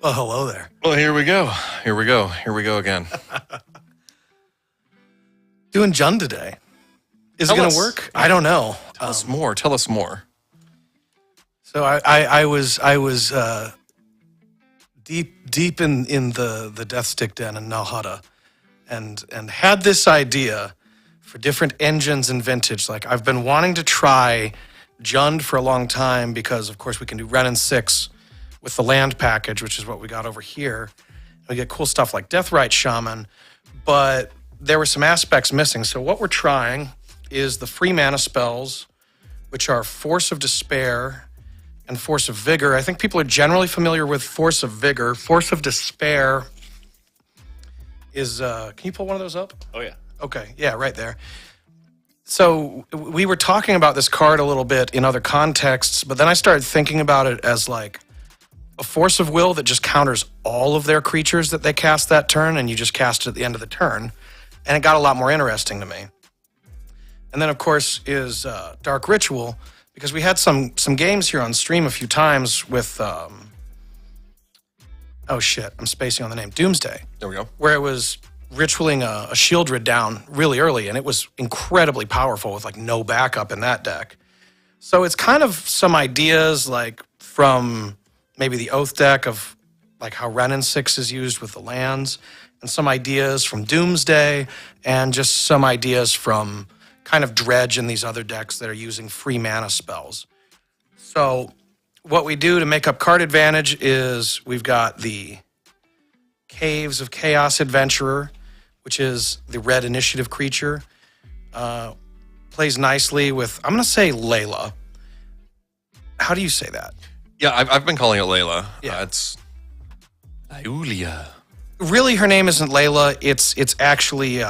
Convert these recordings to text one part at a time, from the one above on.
Well, hello there. Well, here we go. Here we go. Here we go again. Doing Jund today. Is it going to work? I don't know. Tell us more. Tell us more. So I was deep in the Death Stick Den in Nalhada, and had this idea for different engines in Vintage. Like, I've been wanting to try Jund for a long time because, of course, we can do Ren and 6 with the land package, which is what we got over here. We get cool stuff like Deathrite Shaman, but there were some aspects missing. So what we're trying is the free mana spells, which are Force of Despair and Force of Vigor. I think people are generally familiar with Force of Vigor. Force of Despair is, can you pull one of those up? Oh, yeah. Okay, yeah, right there. So we were talking about this card a little bit in other contexts, but then I started thinking about it as like a Force of Will that just counters all of their creatures that they cast that turn, and you just cast it at the end of the turn. And it got a lot more interesting to me. And then, of course, is Dark Ritual, because we had some games here on stream a few times with, oh shit, I'm spacing on the name, Doomsday. There we go. Where it was ritualing a Shieldred down really early, and it was incredibly powerful with like no backup in that deck. So it's kind of some ideas like from maybe the Oath deck of like how Ren and 6 is used with the lands, and some ideas from Doomsday, and just some ideas from kind of Dredge and these other decks that are using free mana spells. So what we do to make up card advantage is we've got the Caves of Chaos Adventurer, which is the red initiative creature. Plays nicely with, I'm going to say Layla. How do you say that? Yeah, I've been calling it Layla. Yeah. It's Iulia. Really, her name isn't Layla. It's actually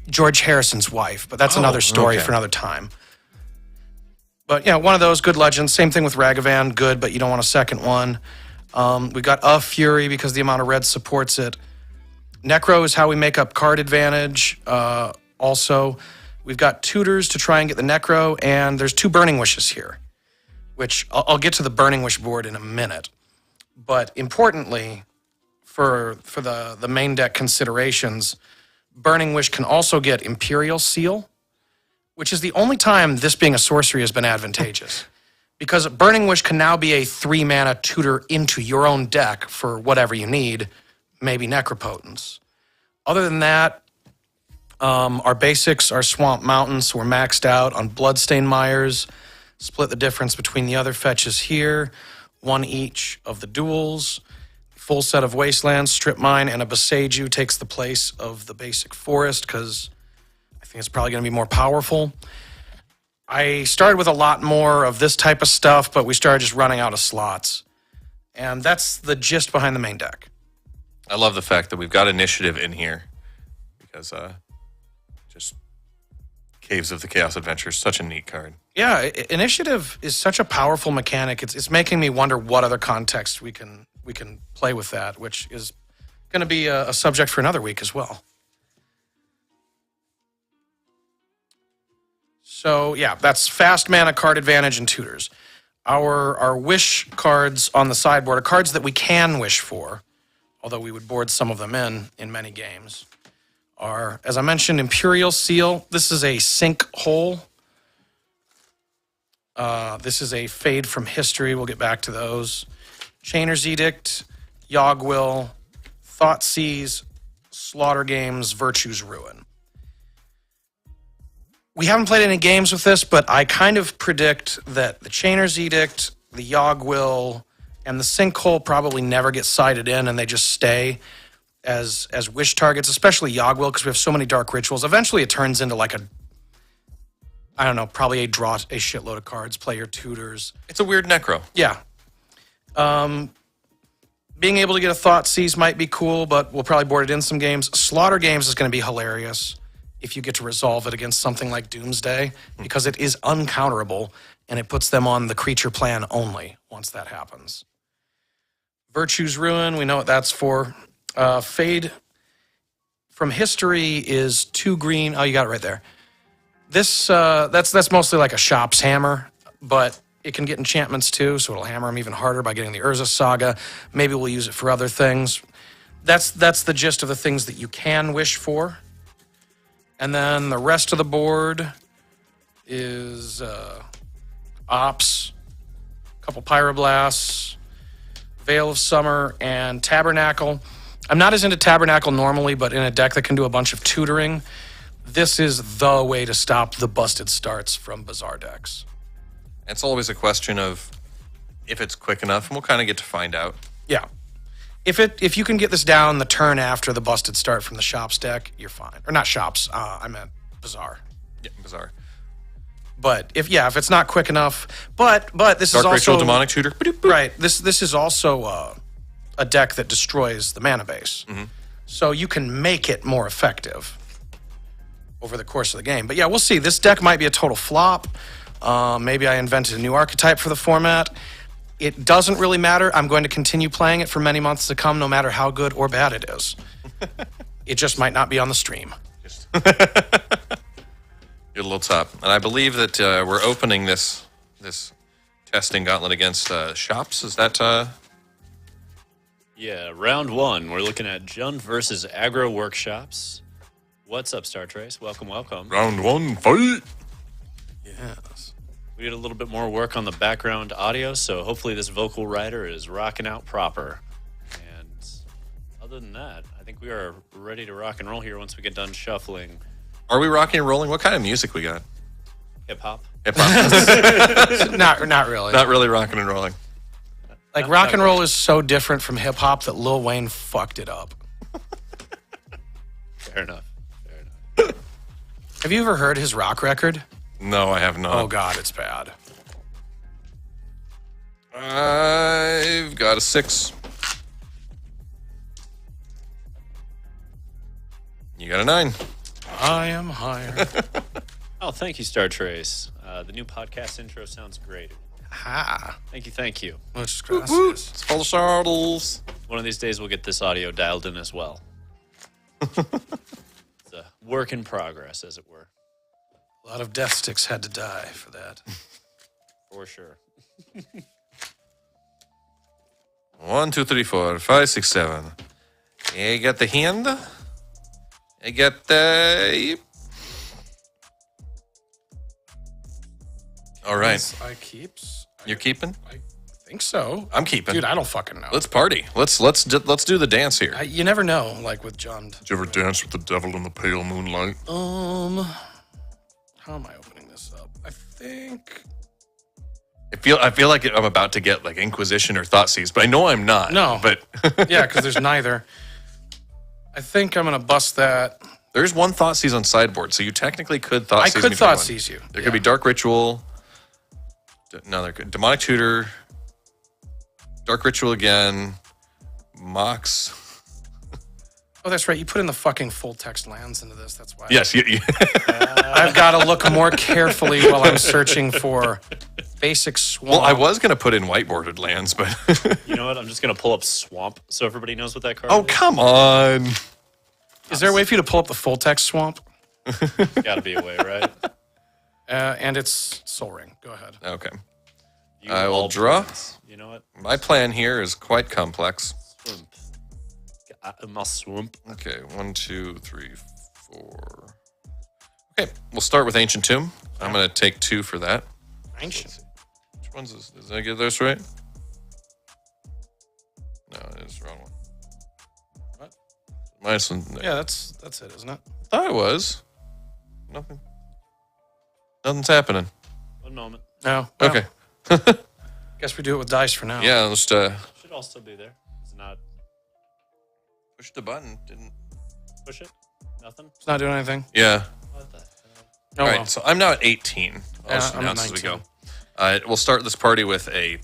George Harrison's wife, but that's another story for another time. But yeah, one of those good legends. Same thing with Ragavan, good, but you don't want a second one. We got a Fury because the amount of red supports it. Necro is how we make up card advantage. Also, we've got Tutors to try and get the Necro, and there's 2 Burning Wishes here, which I'll get to the Burning Wish board in a minute. But importantly, for the main deck considerations, Burning Wish can also get Imperial Seal, which is the only time this being a sorcery has been advantageous. Because Burning Wish can now be a 3-mana tutor into your own deck for whatever you need, maybe Necropotence. Other than that, our basics are Swamp Mountain, so we're maxed out on Bloodstain Mires. Split the difference between the other fetches here, 1 each of the duels. Full set of Wastelands, Strip Mine, and a Boseiju takes the place of the basic Forest because I think it's probably going to be more powerful. I started with a lot more of this type of stuff, but we started just running out of slots. And that's the gist behind the main deck. I love the fact that we've got initiative in here because just Caves of the Chaos Adventure is such a neat card. Yeah, initiative is such a powerful mechanic. It's making me wonder what other context we can play with that, which is going to be a subject for another week as well. So yeah, that's fast mana, card advantage, and tutors. Our wish cards on the sideboard are cards that we can wish for, although we would board some of them in many games, are, as I mentioned, Imperial Seal. This is a sinkhole. This is a Fade from History. We'll get back to those. Chainer's Edict, Yogwill, Thoughtseize, Slaughter Games, Virtue's Ruin. We haven't played any games with this, but I kind of predict that the Chainer's Edict, the Yogwill, and the Sinkhole probably never get sided in, and they just stay as wish targets, especially Yogwill, because we have so many Dark Rituals. Eventually it turns into like I don't know, probably draw a shitload of cards, play your tutors. It's a weird Necro. Yeah. Being able to get a Thoughtseize might be cool, but we'll probably board it in some games. Slaughter Games is going to be hilarious if you get to resolve it against something like Doomsday, because it is uncounterable, and it puts them on the creature plan only once that happens. Virtue's Ruin, we know what that's for. Fade from History is 2 green. Oh, you got it right there. This that's mostly like a shop's hammer, but it can get enchantments too, so it'll hammer them even harder by getting the Urza Saga. Maybe we'll use it for other things. That's the gist of the things that you can wish for. And then the rest of the board is Ops, a couple Pyroblasts, Veil of Summer, and Tabernacle. I'm not as into Tabernacle normally, but in a deck that can do a bunch of tutoring, this is the way to stop the busted starts from Bazaar decks. It's always a question of if it's quick enough, and we'll kind of get to find out. Yeah. If you can get this down the turn after the busted start from the Shops deck, you're fine. Or not Shops, I meant Bazaar. Yeah, Bazaar. But if it's not quick enough, but this Dark is also Ritual, Demonic Tutor. Right. This is also a deck that destroys the mana base. Mm-hmm. So you can make it more effective over the course of the game. But yeah, we'll see. This deck might be a total flop. Maybe I invented a new archetype for the format. It doesn't really matter. I'm going to continue playing it for many months to come, no matter how good or bad it is. It just might not be on the stream. You're a little top. And I believe that we're opening this testing gauntlet against Shops. Is that... Yeah, round one. We're looking at Jund versus Aggro Workshops. What's up, Star Trace? Welcome. Round one, fight! Yes. We did a little bit more work on the background audio, so hopefully this vocal writer is rocking out proper. And other than that, I think we are ready to rock and roll here once we get done shuffling. Are we rocking and rolling? What kind of music we got? Hip-hop? Hip-hop. Not really. Not really rocking and rolling. Like, rock and roll is so different from hip-hop that Lil Wayne fucked it up. Fair enough. Have you ever heard his rock record? No, I have not. Oh, God, it's bad. I've got a 6. You got a 9. I am higher. Oh, thank you, Star Trace. The new podcast intro sounds great. Ha. Thank you. Muchas gracias. It's full of startles. One of these days we'll get this audio dialed in as well. It's a work in progress, as it were. A lot of death sticks had to die for that. For sure. 1, 2, 3, 4, 5, 6, 7. I got the hand. I got the... All right. I keeps. You're keeping? I think so. I'm keeping. Dude, I don't fucking know. Let's party. Let's do the dance here. You never know, like with Jund. Did you ever dance with the devil in the pale moonlight? How am I opening this up? I think... I feel like I'm about to get like Inquisition or Thoughtseize, but I know I'm not. No. But yeah, because there's neither. I think I'm going to bust that. There's one Thoughtseize on sideboard, so you technically could Thoughtseize. I could Thoughtseize you. There could be Dark Ritual. No, there could. Demonic Tutor. Dark Ritual again. Mox. Oh, that's right. You put in the fucking full text lands into this. That's why. Yes. I've got to look more carefully while I'm searching for basic swamp. Well, I was going to put in whiteboarded lands, but... You know what? I'm just going to pull up Swamp so everybody knows what that card Oh, is. come on. Is there a way for you to pull up the full text swamp? Gotta be a way, right? And it's Soul Ring. Go ahead. Okay. You I will all draw. plans. You know what? My plan here is quite complex. Swamp. My swamp. Okay, 1, 2, 3, 4. Okay, we'll start with Ancient Tomb. I'm going to take 2 for that. Ancient. Which one's this? Did I get this right? No, it's the wrong one. What? Minus one. No. Yeah, that's it, isn't it? I thought it was. Nothing. Nothing's happening. One moment. No. Well, Okay. Guess we do it with dice for now. Yeah, let's Should all still be there. It's not. push the button. Didn't. Push it? Nothing? It's not doing anything. Yeah. What the hell? Oh, All right, well. so I'm now at 18. I'll just I'm at announce as we 19. go. We'll start this party with a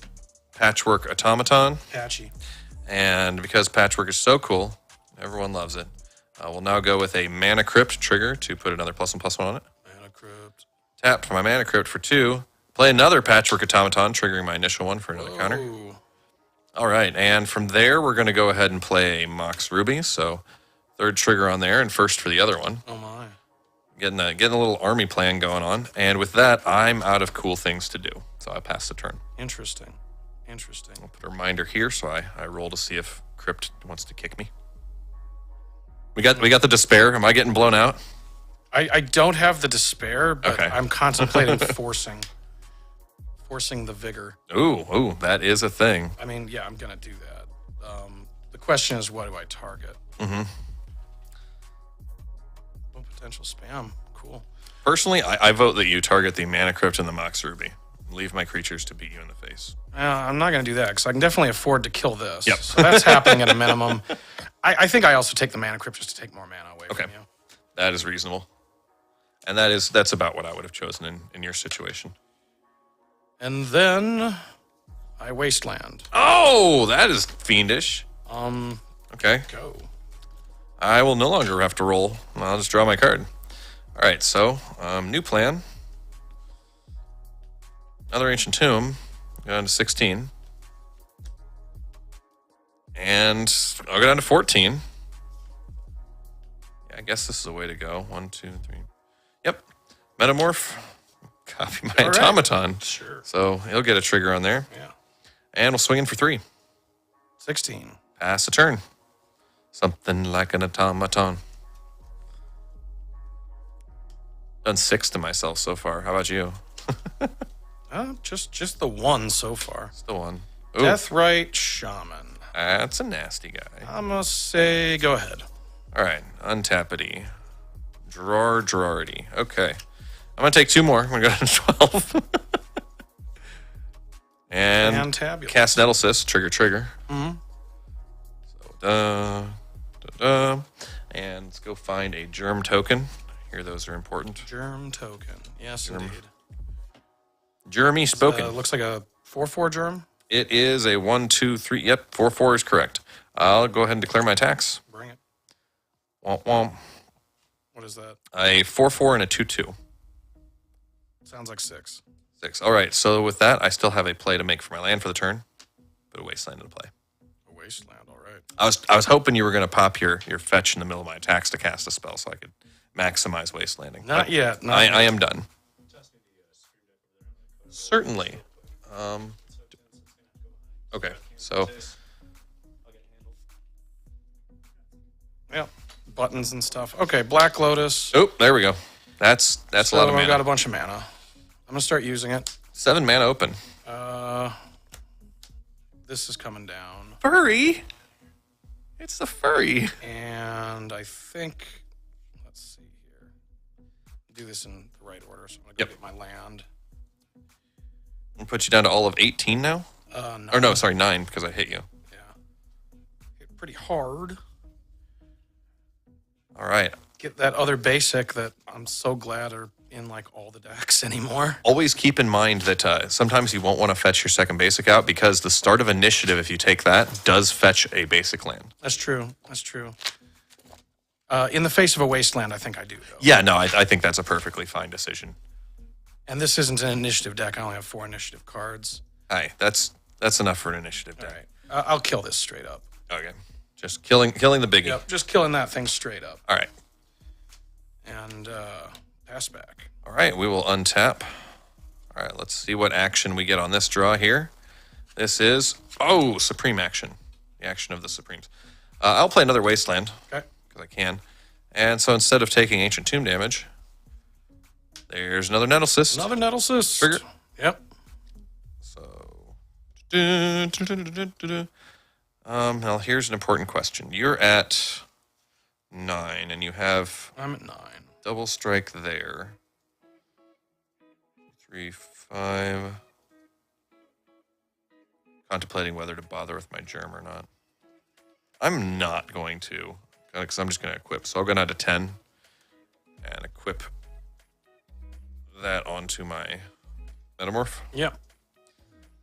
Patchwork Automaton. Patchy. And because Patchwork is so cool, everyone loves it, we'll now go with a Mana Crypt trigger to put another +1/+1 on it. Mana Crypt. Tap for my Mana Crypt for 2. Play another Patchwork Automaton, triggering my initial one for another counter. Ooh. All right, and from there, we're going to go ahead and play a Mox Ruby. So 3rd trigger on there, and 1st for the other one. Oh, my. getting a little army plan going on. And with that, I'm out of cool things to do. So I pass the turn. Interesting. I'll put a reminder here, so I roll to see if Crypt wants to kick me. We got the despair. Am I getting blown out? I don't have the despair, but Okay. I'm contemplating forcing the vigor. Ooh, that is a thing. I mean, yeah, I'm gonna do that. The question is, what do I target? Mm-hmm. Oh, potential spam. Cool. Personally, I vote that you target the Mana Crypt and the Mox Ruby. Leave my creatures to beat you in the face. I'm not gonna do that because I can definitely afford to kill this. Yep. So that's happening at a minimum. I think I also take the Mana Crypt just to take more mana away from you. That is reasonable. And that's about what I would have chosen in your situation. And then I Wasteland. Oh, that is fiendish. Okay. Go. I will no longer have to roll. I'll just draw my card. All right, so new plan. Another Ancient Tomb. Go down to 16. And I'll go down to 14. Yeah, I guess this is the way to go. 1, 2, 3. Yep. Metamorph. Copy my automaton. Sure. So he'll get a trigger on there. Yeah. And we'll swing in for 3. 16. Pass a turn. Something like an automaton. Done 6 to myself so far. How about you? Just the one so far. Still one. Ooh, Deathrite Shaman. that's a nasty guy. I'm gonna say go ahead. All right, untappity. Gerardy. Okay. I'm going to take 2 more. I'm going to go to 12. and Fantabulous. cast Nettlecyst. Trigger. Mm-hmm. So, and let's go find a germ token. Here, those are important. Germ token. Yes, indeed. Jeremy spoken. Looks like a 4/4 germ. It is a 1, 2, 3. Yep, 4/4 is correct. I'll go ahead and declare my attacks. Bring it. Womp womp. What is that? A 4/4 and a 2/2. Sounds like 6. 6. All right, so with that, I still have a play to make for my land for the turn. Put a Wasteland into play. A Wasteland, all right. I was hoping you were going to pop your fetch in the middle of my attacks to cast a spell so I could maximize Wastelanding. Not But yet. I am done. Certainly. Okay, so Yep. Buttons and stuff. Okay, Black Lotus. oh, there we go. That's a lot of I've mana. got a bunch of mana. I'm gonna start using it. 7 mana open. This is coming down, Furry. It's the furry. and I think let's see here. Do this in the right order. So I'm gonna go get my land. I'll put you down to all of 18 now. No. Or no, sorry, 9 because I hit you. Yeah. Hit pretty hard. All right. Get that other basic that I'm so glad are in like all the decks anymore. Always keep in mind that sometimes you won't want to fetch your second basic out because the start of initiative, if you take that, does fetch a basic land. That's true. That's true. In the face of a Wasteland, I think I do, though. Yeah, no, I think that's a perfectly fine decision. And this isn't an initiative deck. I only have 4 initiative cards. Aye, that's enough for an initiative All deck. right. I'll kill this straight up. Okay. Just killing the biggie. Yep, just killing that thing straight up. All right. And pass back. All right, we will untap. All right, let's see what action we get on this draw here. This is, Supreme action. The action of the Supremes. I'll play another Wasteland. Okay. Because I can. And so instead of taking Ancient Tomb damage, there's another Nettlecyst. Another Nettlecyst. Trigger. Yep. So, now here's an important question. You're at 9, and you have I'm at 9. double strike there. 3, 5. Contemplating whether to bother with my germ or not. I'm not going to, because I'm just going to equip. So I'll go down to 10 and equip that onto my Metamorph. Yep.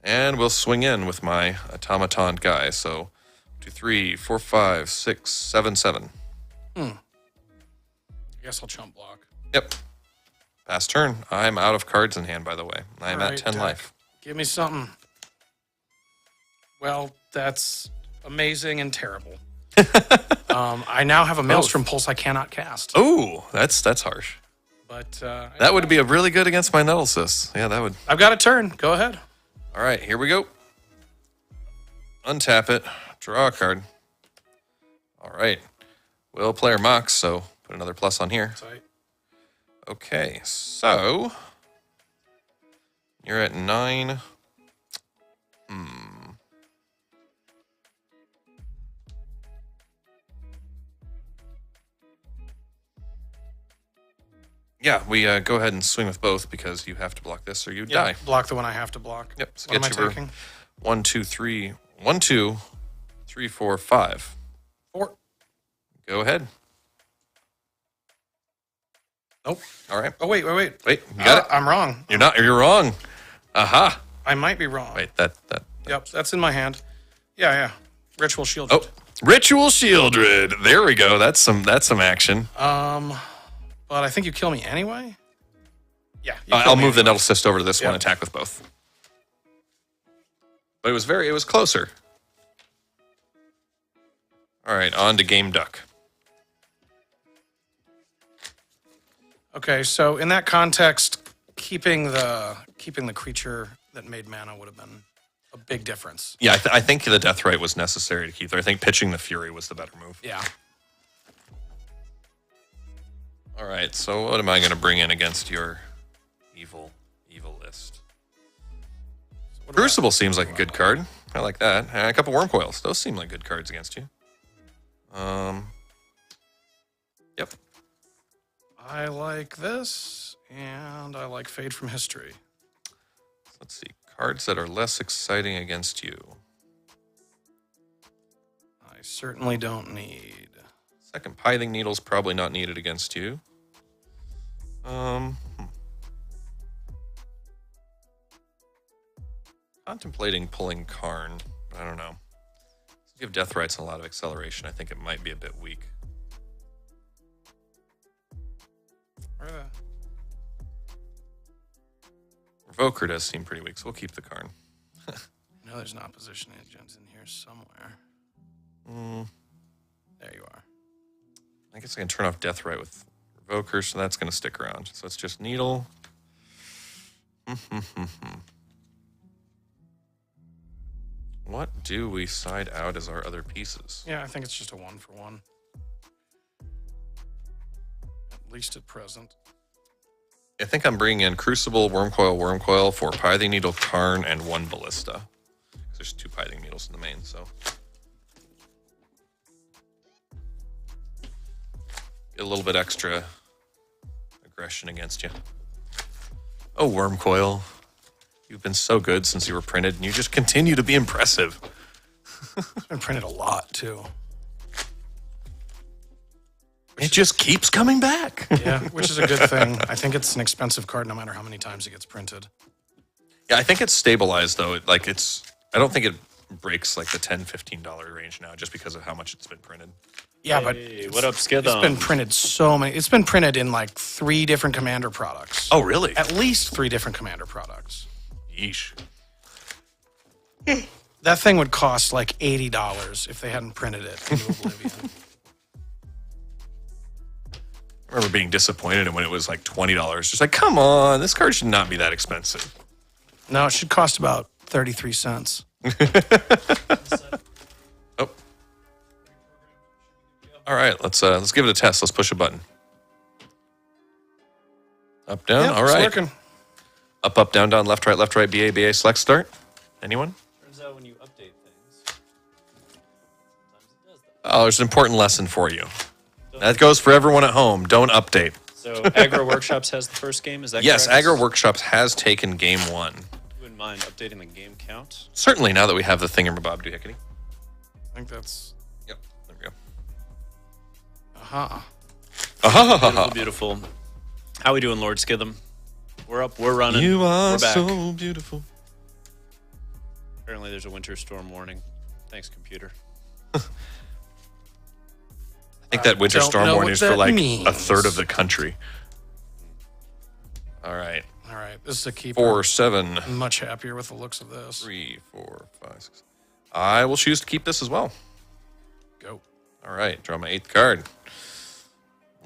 And we'll swing in with my automaton guy. So 2, 3, 4, 5, 6, 7, 7. I guess I'll chump block. Yep. Pass turn. I'm out of cards in hand, by the way. I'm All at right, 10 deck. life. Give me something. Well, that's amazing and terrible. I now have a Maelstrom Pulse I cannot cast. Oh, that's harsh. But That would be a really good against my Nettlesis. Yeah, that would. I've got a turn. Go ahead. All right, here we go. Untap it. Draw a card. All right. Will player mocks, so put another plus on here. Tight. Okay, so you're at 9. Yeah, we go ahead and swing with both because you have to block this or you die. Block the one I have to block. Yep. So What am I get you taking? 1, 2, 3. 1, 2, 3, 4, 5. 4. Go ahead. Nope. All right. Oh, wait. Wait, you got it? I'm wrong. You're not. You're wrong. Aha. I might be wrong. Wait, that. Yep, that's in my hand. Yeah. Ritual Shield. Oh, Ritual Shieldred. There we go. That's some action. But I think you kill me anyway. Yeah. I'll move the Nettle Cyst over to this one. Attack with both. But it was closer. All right, on to Game Duck. Okay, so in that context, keeping the creature that made mana would have been a big difference. Yeah, I think the Deathrite was necessary to keep there. I think pitching the Fury was the better move. Yeah. All right, so what am I going to bring in against your evil list? Crucible seems like a good card. I like that. And a couple Worm Coils. Those seem like good cards against you. Yep. I like this, and I like Fade from History. Let's see. Cards that are less exciting against you. I certainly don't need. Second Pithing Needle's probably not needed against you. Contemplating pulling Karn. I don't know. Give Deathrights a lot of acceleration. I think it might be a bit weak. Revoker does seem pretty weak, so we'll keep the Karn. No, there's an opposition agent in here somewhere. There you are. I guess I can turn off Deathrite with Revoker, so that's going to stick around. So it's just Needle. What do we side out as our other pieces? Yeah, I think it's just a 1-for-1. At least at present. I think I'm bringing in Crucible, Worm Coil for Pithing Needle, Karn, and 1 Ballista. There's 2 Pithing Needles in the main, so. Get a little bit extra aggression against you. Oh, Worm Coil. You've been so good since you were printed, and you just continue to be impressive. It's been printed a lot, too. It just keeps coming back. Yeah, which is a good thing. I think it's an expensive card no matter how many times it gets printed. Yeah, I think it's stabilized, though. I don't think it breaks like the $10, $15 range now just because of how much it's been printed. Yeah, but what up, Skid? It's been printed so many. It's been printed in like 3 different Commander products. Oh, really? At least 3 different Commander products. Yeesh. That thing would cost like $80 if they hadn't printed it into oblivion. I remember being disappointed when it was like $20. Just like, come on, this card should not be that expensive. No, it should cost about 33 cents. Oh. All right, let's give it a test. Let's push a button. Up, down. Yep, all right. It's working. Up, down, left, right, BA, select, start. Anyone? Turns out when you update things, sometimes it does that. Oh, there's an important lesson for you. That goes for everyone at home. Don't update. So Aggro Workshops has the first game, is that Yes, correct? Aggro Workshops has taken game 1. You wouldn't mind updating the game count? Certainly, now that we have the thingamabob doohickey. I think that's. Yep, there we go. Aha. Beautiful, beautiful. How we doing, Lord Skitham? We're up, we're running. You are we're back. so beautiful. Apparently there's a winter storm warning. Thanks, computer. I think that winter don't storm know warning what is for that like means. a third of the country. All right. All right, this is a keeper. 4, 7, I'm much happier with the looks of this. 3, 4, 5, 6. I will choose to keep this as well. Go. All right, draw my 8th card.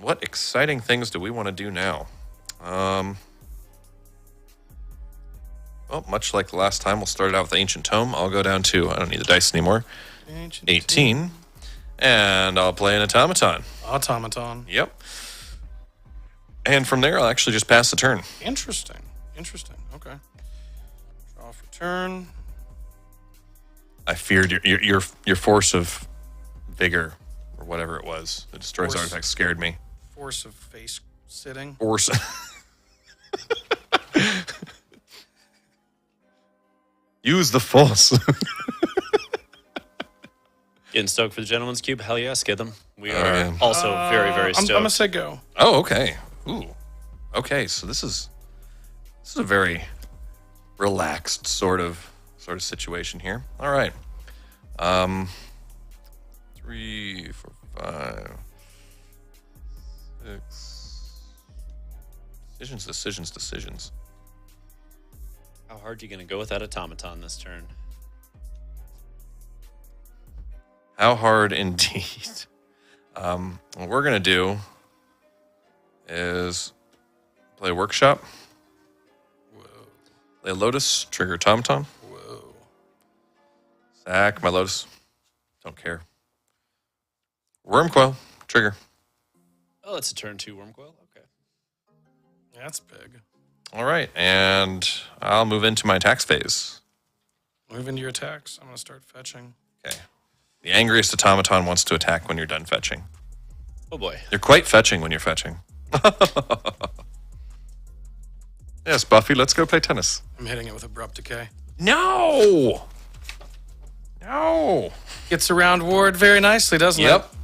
What exciting things do we want to do now? Well, much like the last time, we'll start it out with the Ancient Tome. I'll go down to, I don't need the dice anymore, Ancient 18. And I'll play an Automaton. Automaton. Yep. And from there, I'll actually just pass the turn. Interesting. Okay. Draw for turn. I feared your force of vigor, or whatever it was, that destroys Force. artifacts, scared me. Force of face sitting. Force. Use the force. Getting stoked for the Gentleman's Cube? Hell yes, get them. We are also very, very stoked. I'm going to say go. Oh, okay. Ooh. Okay, so this is a very relaxed sort of situation here. All right. 3, 4, 5, 6. Decisions. How hard are you going to go with that Automaton this turn? How hard indeed. What we're going to do is play Workshop. Whoa. Play Lotus, trigger Automaton. Whoa. Sack my Lotus. Don't care. Wormcoil, trigger. Oh, it's a turn 2 Wormcoil. Okay. That's big. All right, and I'll move into my attacks phase. Move into your attacks. I'm going to start fetching. Okay. The angriest automaton wants to attack when you're done fetching. Oh boy. You're quite fetching when you're fetching. Yes, Buffy, let's go play tennis. I'm hitting it with Abrupt Decay. No! Gets around ward very nicely, doesn't it? Yep.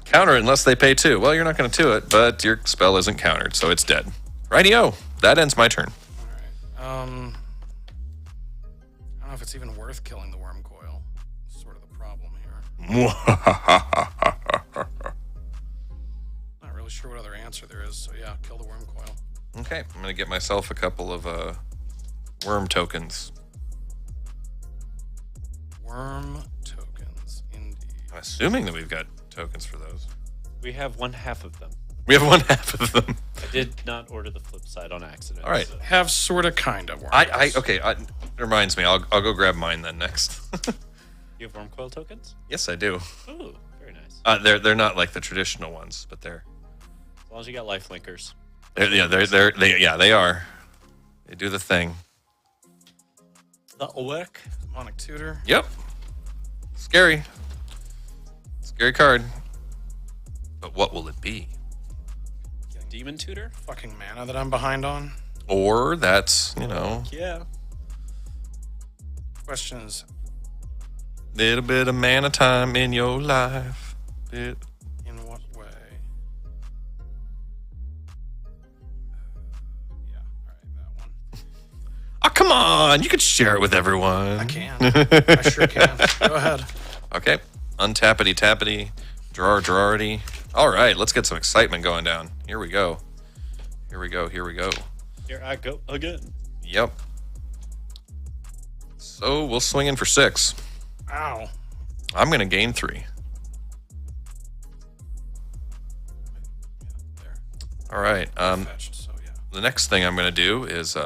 Counter it unless they pay 2. Well, you're not going to 2 it, but your spell isn't countered, so it's dead. Rightio. That ends my turn. All right. I don't know if it's even worth killing the Wormcoil. That's sort of the problem here. Not really sure what other answer there is, so yeah, kill the Wormcoil. Okay, I'm going to get myself a couple of worm tokens. Worm tokens, indeed. I'm assuming that we've got tokens for those. We have 1/2 of them. We have 1/2 of them. I did not order the flip side on accident. All right. So. Have sort of, kind of worms. It reminds me. I'll go grab mine then next. You have Wormcoil tokens? Yes, I do. Ooh, very nice. They're not like the traditional ones, but they're. As long as you got life linkers. They are. They do the thing. That'll work. Demonic Tutor. Yep. Scary card. But what will it be? Demon Tutor? Fucking mana that I'm behind on. Or that's, Yeah. Question is, little bit of mana time in your life. in what way? Yeah, all right, that one. Oh, come on. You could share it with everyone. I can. I sure can. Go ahead. Okay. Untappity tappity. Drawarity. All right, let's get some excitement going down. Here we go. Here I go again. Yep. So we'll swing in for 6. Ow. I'm going to gain 3. There. All right. Fetched, so yeah. The next thing I'm going to do is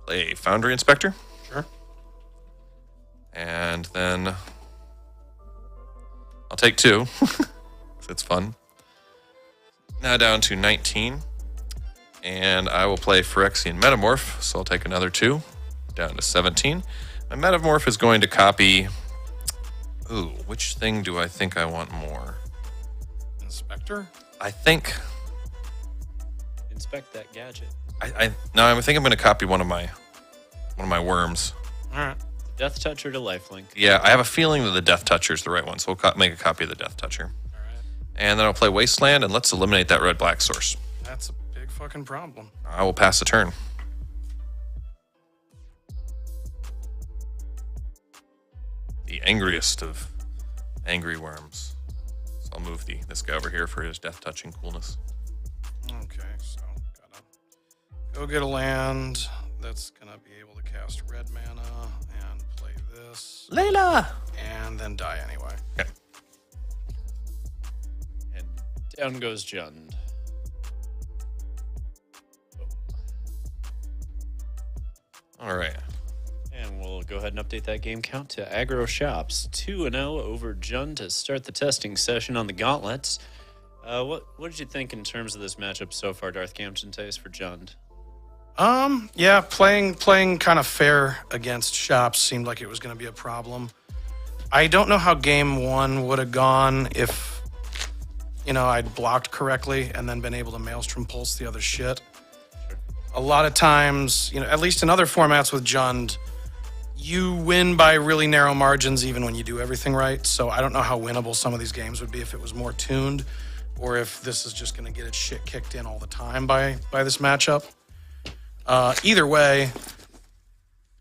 play Foundry Inspector. Sure. And then I'll take 2. It's fun. Now down to 19. And I will play Phyrexian Metamorph. So I'll take another 2. Down to 17. My Metamorph is going to copy... Ooh, which thing do I think I want more? Inspector? I think... Inspect that gadget. I think I'm going to copy one of my worms. All right. Death Toucher to lifelink. Yeah, I have a feeling that the Death Toucher is the right one, so we'll make a copy of the Death Toucher. All right. And then I'll play Wasteland, and let's eliminate that red-black source. That's a big fucking problem. I will pass the turn. The angriest of angry worms. So I'll move this guy over here for his death-touching coolness. Okay, so gotta go get a land that's gonna be able to cast red mana and play this. Layla! And then die anyway. Okay. And Down goes Jund. All right. And we'll go ahead and update that game count to Aggro Shops. 2-0 over Jund to start the testing session on the gauntlets. What did you think in terms of this matchup so far, Darth Camgentace, for Jund? Yeah, playing kind of fair against Shops seemed like it was going to be a problem. I don't know how game one would have gone if, I'd blocked correctly and then been able to Maelstrom Pulse the other shit. Sure. A lot of times, at least in other formats with Jund, you win by really narrow margins even when you do everything right. So I don't know how winnable some of these games would be if it was more tuned or if this is just going to get its shit kicked in all the time by this matchup. Either way,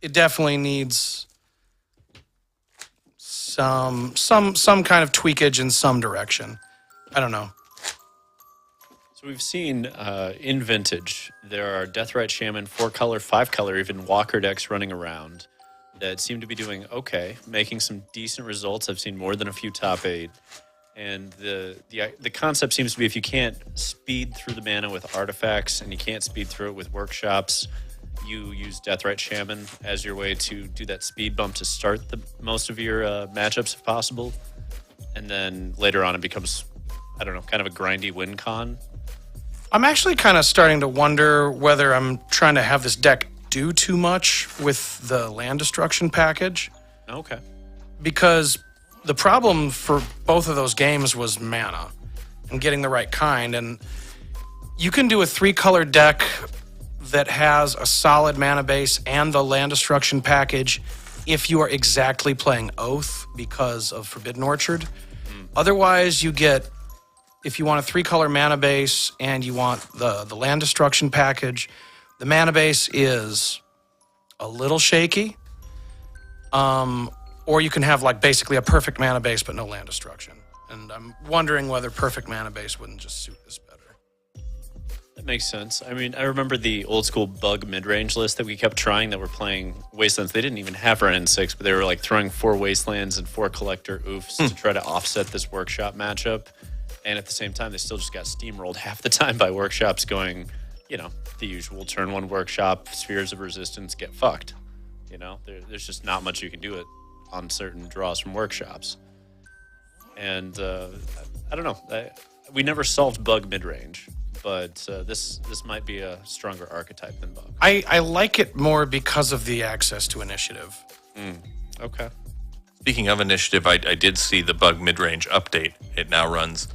it definitely needs some kind of tweakage in some direction. I don't know. So we've seen in Vintage, there are Deathrite Shaman, 4-color, 5-color, even Walker decks running around that seem to be doing okay, making some decent results. I've seen more than a few top 8. And the concept seems to be if you can't speed through the mana with artifacts and you can't speed through it with workshops, you use Deathrite Shaman as your way to do that speed bump to start most of your matchups if possible. And then later on it becomes, I don't know, kind of a grindy win con. I'm actually kind of starting to wonder whether I'm trying to have this deck do too much with the land destruction package. Okay. Because the problem for both of those games was mana and getting the right kind. And you can do a 3-color deck that has a solid mana base and the land destruction package if you are exactly playing Oath because of Forbidden Orchard. Otherwise, you get, if you want a 3-color mana base and you want the land destruction package, the mana base is a little shaky. Or you can have basically a perfect mana base but no land destruction. And I'm wondering whether perfect mana base wouldn't just suit this better. That makes sense. I mean, I remember the old school bug mid-range list that we kept trying that were playing Wastelands. They didn't even have our N6, but they were throwing 4 Wastelands and 4 Collector Oofs to try to offset this Workshop matchup. And at the same time, they still just got steamrolled half the time by Workshops going, the usual turn 1 Workshop, Spheres of Resistance, get fucked. There's just not much you can do on certain draws from Workshops. And I don't know. We never solved bug mid-range, but this might be a stronger archetype than bug. I like it more because of the access to initiative. Okay. Speaking of initiative, I did see the bug mid-range update. It now runs,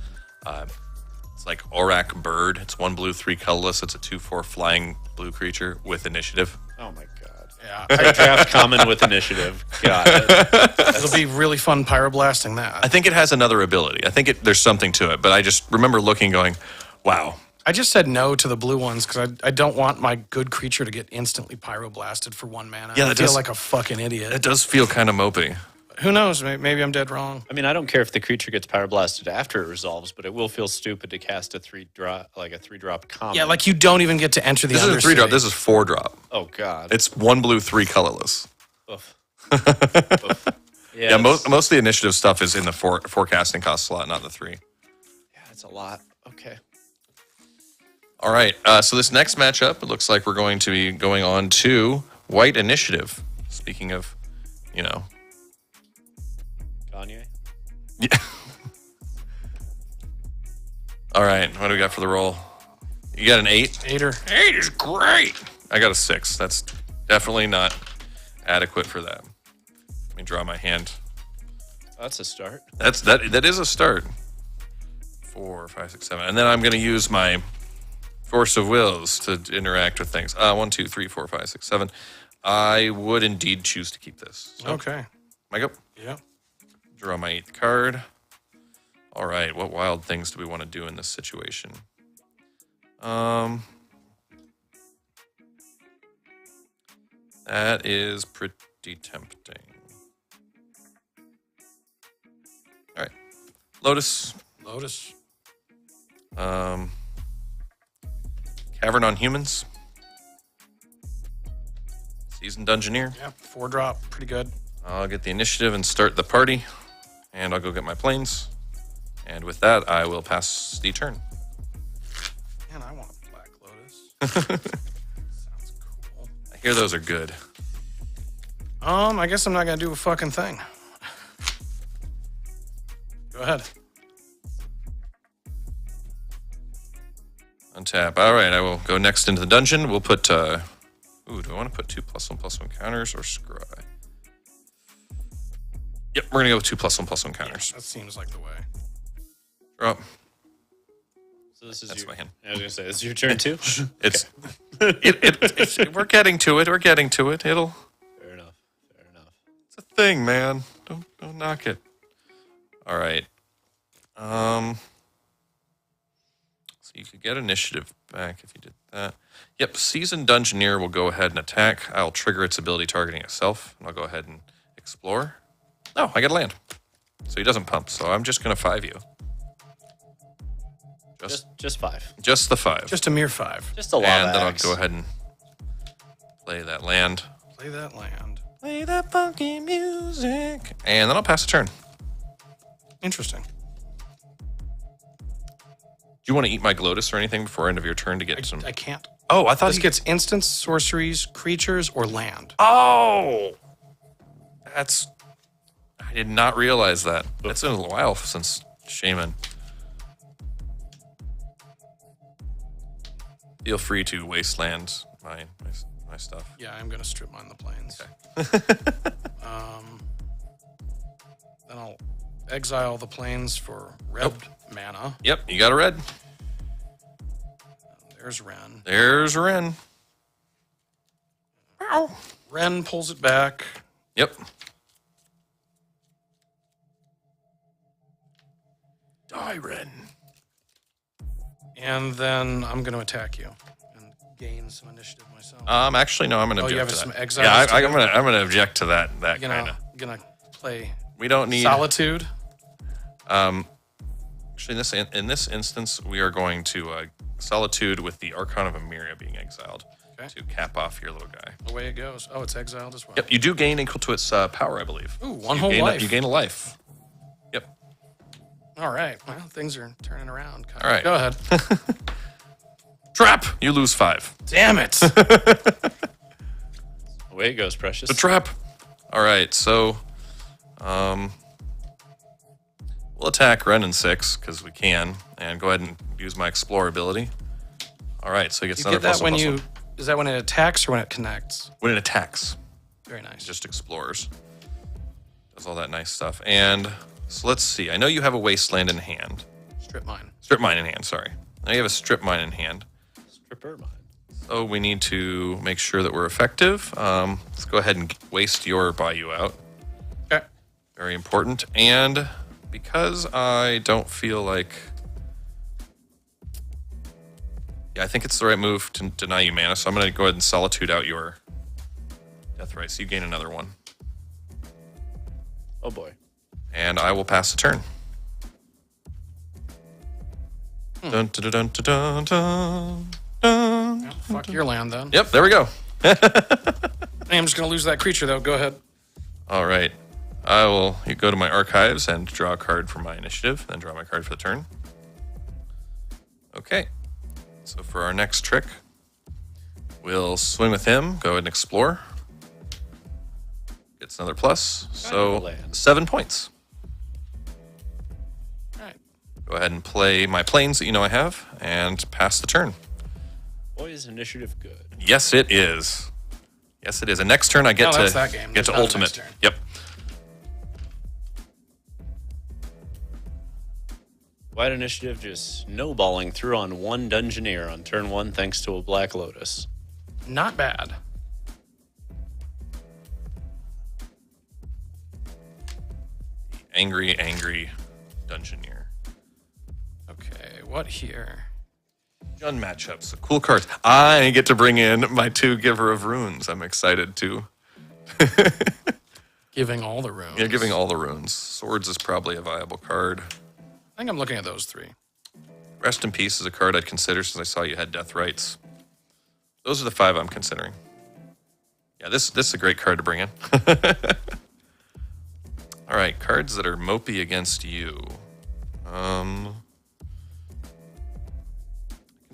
it's like Aurak Bird. It's 1 blue, 3 colorless. It's a 2/4 flying blue creature with initiative. Oh my god. Yeah. I draft common with initiative. God. It'll be really fun pyroblasting that. I think it has another ability. I think there's something to it, but I just remember looking going, wow. I just said no to the blue ones because I don't want my good creature to get instantly pyroblasted for 1 mana. Yeah, I feel like a fucking idiot. It does feel kind of mopey. Who knows? Maybe I'm dead wrong. I mean, I don't care if the creature gets pyroblasted after it resolves, but it will feel stupid to cast a 3-drop common. Yeah, you don't even get to enter the This Undercity. isn't 3-drop. This is 4-drop. Oh god. It's 1 blue, 3 colorless. Oof. Oof. Yeah, most of the initiative stuff is in the forecasting cost slot, not the 3. Yeah, it's a lot. Okay. All right. So this next matchup, it looks like we're going to be going on to White Initiative. Speaking of, Kanye. Yeah. All right. What do we got for the roll? You got an 8? 8-er. 8 is great. I got a 6. That's definitely not adequate for that. Let me draw my hand. That's a start. That is a start. 4, 5, 6, 7. And then I'm going to use my Force of Wills to interact with things. 1, 2, 3, 4, 5, 6, 7. I would indeed choose to keep this. So, Okay. Mike up. Yeah. Draw my 8th card. All right. What wild things do we want to do in this situation? That is pretty tempting. All right. Lotus. Cavern on Humans. Seasoned Dungeoneer. Yeah. 4-drop. Pretty good. I'll get the initiative and start the party. And I'll go get my planes. And with that, I will pass the turn. Man, I want a Black Lotus. Sounds cool. I hear those are good. I guess I'm not gonna do a fucking thing. Go ahead. Untap. All right, I will go next into the dungeon. We'll put, do I want to put 2+1/+1 counters or scry? Yep, we're going to go with 2+1/+1 counters. That seems like the way. Drop. So this is That's my hand. I was gonna say, this is your turn too. It's, we're getting to it. We're getting to it. It'll. Fair enough. Fair enough. It's a thing, man. Don't knock it. All right. So you could get initiative back if you did that. Yep, Seasoned Dungeoneer will go ahead and attack. I'll trigger its ability targeting itself, and I'll go ahead and explore. Oh, I get a land. So he doesn't pump, so I'm just going to 5 you. Just 5. Just the 5. Just a mere 5. Just a lot. And then I'll go ahead and play that land. Play that land. Play that funky music. And then I'll pass a turn. Interesting. Do you want to eat my Glotus or anything before end of your turn to get some? I can't. Oh, I thought This gets instants, sorceries, creatures, or land. Oh! That's... I did not realize that. It's been a little while since Shaman. Feel free to wasteland my stuff. Yeah, I'm going to strip mine the plains. Okay. Then I'll exile the plains for red mana. Yep, you got a red. There's Ren. There's Ren. Ow. Ren pulls it back. Yep. Die, Ren. And then I'm going to attack you and gain some initiative myself. Actually, no, I'm going to Oh, you object have to some that. exiles Yeah, to I'm do? going to object to that kind of. Gonna play We don't need... Solitude. Actually, in this instance, we are going to Solitude with the Archon of Emiria being exiled to cap off your little guy. Away it goes. Oh, it's exiled as well. Yep, you do gain equal to its power, I believe. Ooh, So one you whole gain life. You gain a life. Yep. All right. Well, things are turning around. All right. Go ahead. Trap! You lose 5. Damn it. Away it goes, Precious. The trap! All right, so... we'll attack Ren in 6, because we can, and go ahead and use my Explore ability. All right, so he gets You another get that plus when 1/+1. you... Is that when it attacks or when it connects? When it attacks. Very nice. Just explores. Does all that nice stuff. And so let's see. I know you have a Wasteland in hand. Strip mine. Strip Mine in hand, sorry. Now you have a Strip Mine in hand. Stripper mine. So we need to make sure that we're effective. Let's go ahead and waste your Bayou out. Okay. Very important. And because I don't feel like... Yeah, I think it's the right move to deny you mana, so I'm going to go ahead and Solitude out your Death Ray, so you gain another one. Oh boy. And I will pass the turn. Dun, dun, dun, dun, dun, dun, dun. Yeah, fuck your land then. Yep, there we go. I'm just going to lose that creature though. Go ahead. All right. I will go to my archives and draw a card for my initiative, then draw my card for the turn. Okay. So for our next trick, we'll swing with him, go ahead and explore. Gets another plus. So land. 7 points. All right. Go ahead and play my planes that you know I have and pass the turn. Boy, is initiative good. Yes, it is. Yes, it is. And next turn I get No, to that's that game. get There's to not a ultimate. next turn. Yep. White initiative just snowballing through on one Dungeoneer on turn 1 thanks to a Black Lotus. Not bad. Angry Dungeoneer. Okay. What here? Gun matchups. So cool cards. I get to bring in my 2 Giver of Runes. I'm excited too. Giving all the runes. Yeah, giving all the runes. Swords is probably a viable card. I think I'm looking at those 3. Rest in Peace is a card I'd consider since I saw you had Death Rights. Those are the 5 I'm considering. Yeah, this is a great card to bring in. All right, cards that are mopey against you.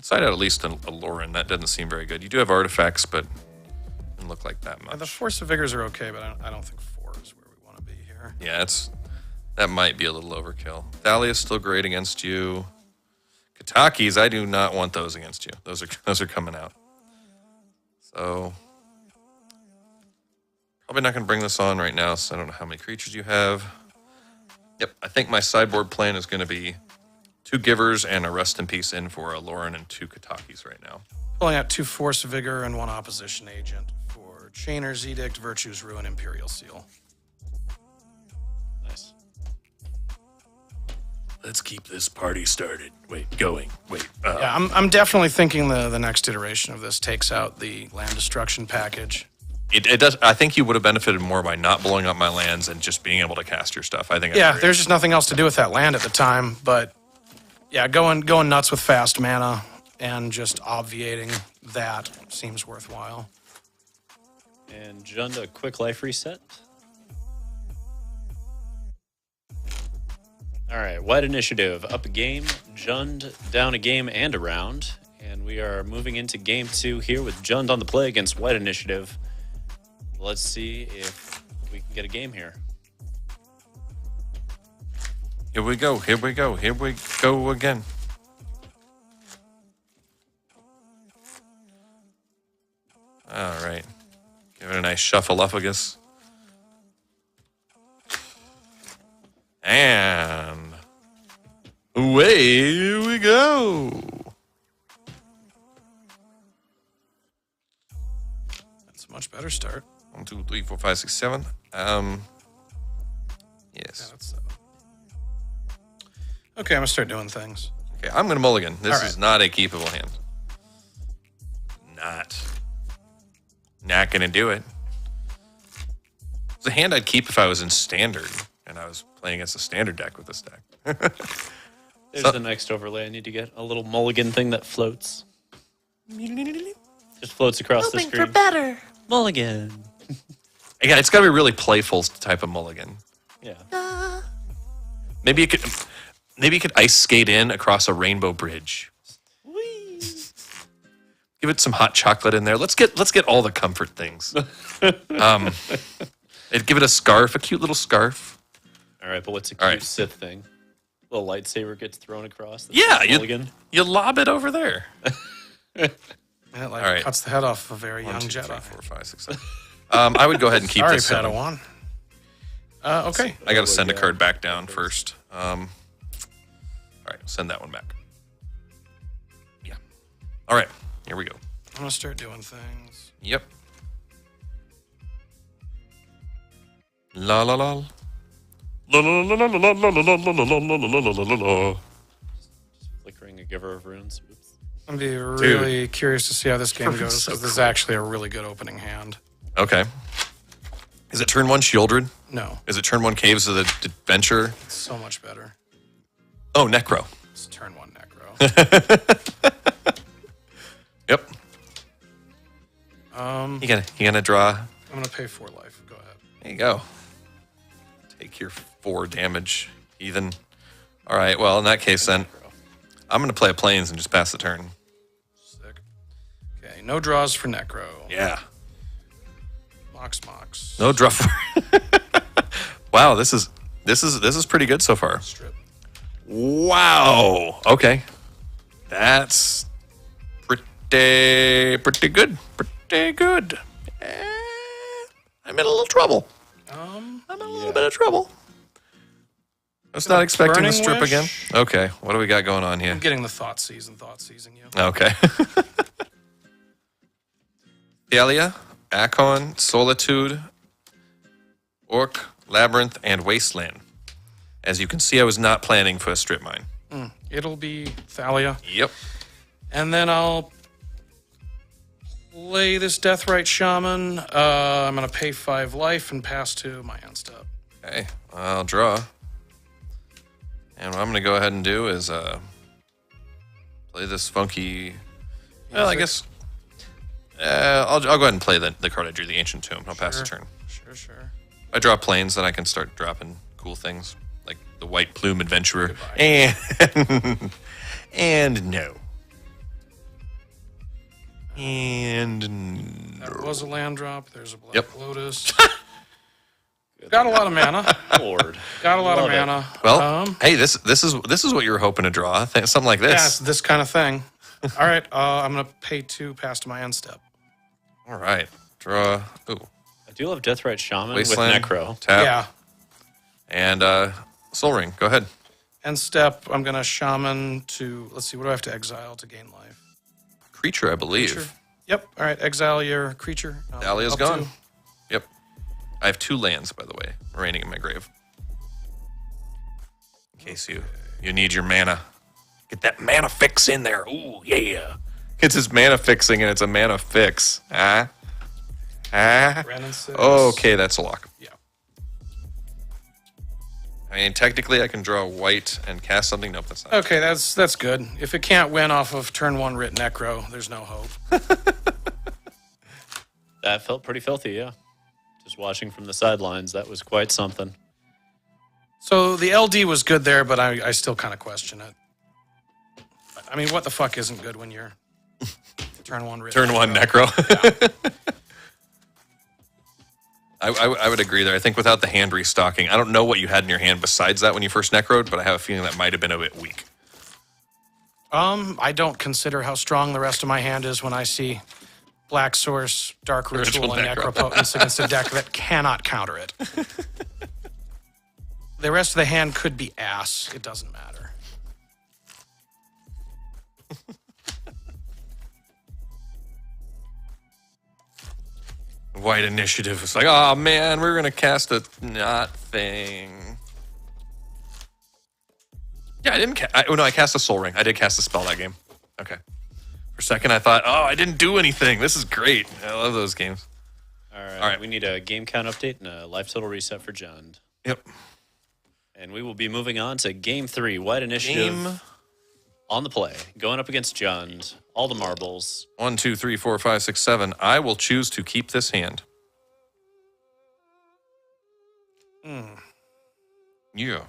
Side out at least a Lauren. That doesn't seem very good. You do have artifacts, but it doesn't look like that much. The Force of Vigors are okay, but I don't think 4 is where we want to be here. Yeah, that might be a little overkill. Thalia's still great against you. Katakis, I do not want those against you. Those are coming out. So probably not going to bring this on right now, so I don't know how many creatures you have. Yep, I think my sideboard plan is going to be 2 Givers and a Rest in Peace in for a Lauren and 2 Katakis right now. Pulling out 2 Force Vigor and 1 Opposition Agent for Chainer's Edict, Virtue's Ruin, Imperial Seal. Nice. Let's keep this party started. Going. Yeah, I'm definitely thinking the next iteration of this takes out the land destruction package. It does. I think you would have benefited more by not blowing up my lands and just being able to cast your stuff. I think. Yeah, there's just nothing else to do with that land at the time, but yeah, going nuts with fast mana and just obviating that seems worthwhile. And Jund, a quick life reset. All right, White Initiative up a game, Jund down a game and a round. And we are moving into game 2 here with Jund on the play against White Initiative. Let's see if we can get a game here. Here we go again. All right. Give it a nice shuffle-uphagus. And away we go. That's a much better start. 1, 2, 3, 4, 5, 6, 7. Yeah, Yes. that's 7. Okay, I'm going to start doing things. Okay, I'm going to mulligan. This All is right. not a keepable hand. Not going to do it. It's a hand I'd keep if I was in standard and I was playing against a standard deck with this deck. There's the next overlay. I need to get a little mulligan thing that floats. Just floats across the screen. For better. Mulligan. Yeah, it's got to be really playful type of mulligan. Yeah. Maybe you could ice skate in across a rainbow bridge. Give it some hot chocolate in there. Let's get all the comfort things. Give it a scarf, a cute little scarf. All right, but what's a All cute right. Sith thing? A little lightsaber gets thrown across. Yeah, mulligan. you lob it over there. And it All right. cuts the head off a very 1, young 2, Jedi. 3, 4, 5, 6, 7. I would go ahead and keep Sorry, this. 7. Padawan. Okay. I got to send a card back down first. All right, send that one back. Yeah. All right, here we go. I'm going to start doing things. Yep. La la la. La la la la la la la la la la la la la. Flickering a giver of runes. Oops. I'm going to be really curious to see how this game goes, so because this is actually a really good opening hand. Okay. Is it turn 1 Shieldred? No, Is it turn 1 Caves of the Adventure? it's so much better. Oh, Necro. It's turn 1 Necro. Yep. You gonna draw? I'm going to pay 4 life. Go ahead. There you go. Take your 4 damage, heathen. All right. Well, in that case, then I'm gonna play a Plains and just pass the turn. Sick. Okay, no draws for Necro. Yeah. Mox. No draw. Wow. This is pretty good so far. Strip. Wow. Okay. That's pretty good. Pretty good. I'm in a little trouble. I'm in a little bit of trouble. I was not expecting to Burning strip Wish? again. Okay. What do we got going on here? I'm getting the thought seizing you. Okay. Thalia, Akon, Solitude, Orc, Labyrinth, and Wasteland. As you can see, I was not planning for a strip mine. It'll be Thalia. Yep. And then I'll play this Deathrite Shaman. I'm going to pay 5 life and pass to my end step. Okay. I'll draw. And what I'm going to go ahead and do is play this funky... Well, I guess... I'll go ahead and play the card I drew, the Ancient Tomb. I'll pass the turn. Sure. I draw planes, then I can start dropping cool things. Like the White Plume Adventurer. Goodbye. And no. And That was a land drop. There's a Black Yep. Lotus. Got a lot of mana. Lord. Got a lot of Love it. mana. well, hey, this is what you were hoping to draw. Something like Yeah, it's this. this kind of thing. All right, I'm going to pay 2, pass to my end step. All right. Draw. Ooh. I do love Deathrite Shaman Wasteland. with Necro. Tap. Yeah. And Soul Ring. Go ahead. End step, I'm going to Shaman to, let's see, what do I have to exile to gain life? Creature, I believe. Creature. Yep, all right, exile your creature. Dahlia's Up gone. to- Yep. I have 2 lands, by the way, remaining in my grave. In case you need your mana. Get that mana fix in there. Ooh, yeah. It's his mana fixing, and it's a mana fix. Ah. Ren and 6. Okay, that's a lock. Yeah. I mean, technically, I can draw white and cast something. Nope, that's not. Okay, that's good. If it can't win off of turn 1 Writ Necro, there's no hope. That felt pretty filthy, yeah. Just watching from the sidelines, that was quite something. So the LD was good there, but I still kind of question it. I mean, what the fuck isn't good when you're turn 1 Writ Turn 1 Necro. I would agree there. I think without the hand restocking, I don't know what you had in your hand besides that when you first Necroed, but I have a feeling that might have been a bit weak. I don't consider how strong the rest of my hand is when I see Black Source, Dark Ritual, and Necro. Necropotence against a deck that cannot counter it. The rest of the hand could be ass. It doesn't matter. White initiative is like, oh man, we're gonna cast a not thing. Yeah, I didn't. I cast a Soul Ring. I did cast a spell that game. Okay. For a second, I thought, oh, I didn't do anything. This is great. I love those games. All right. All right. We need a game count update and a life total reset for Jund. Yep. And we will be moving on to game 3. White initiative Game on the play. Going up against Jund. All the marbles. 1, 2, 3, 4, 5, 6, 7. I will choose to keep this hand. Yeah. Yeah.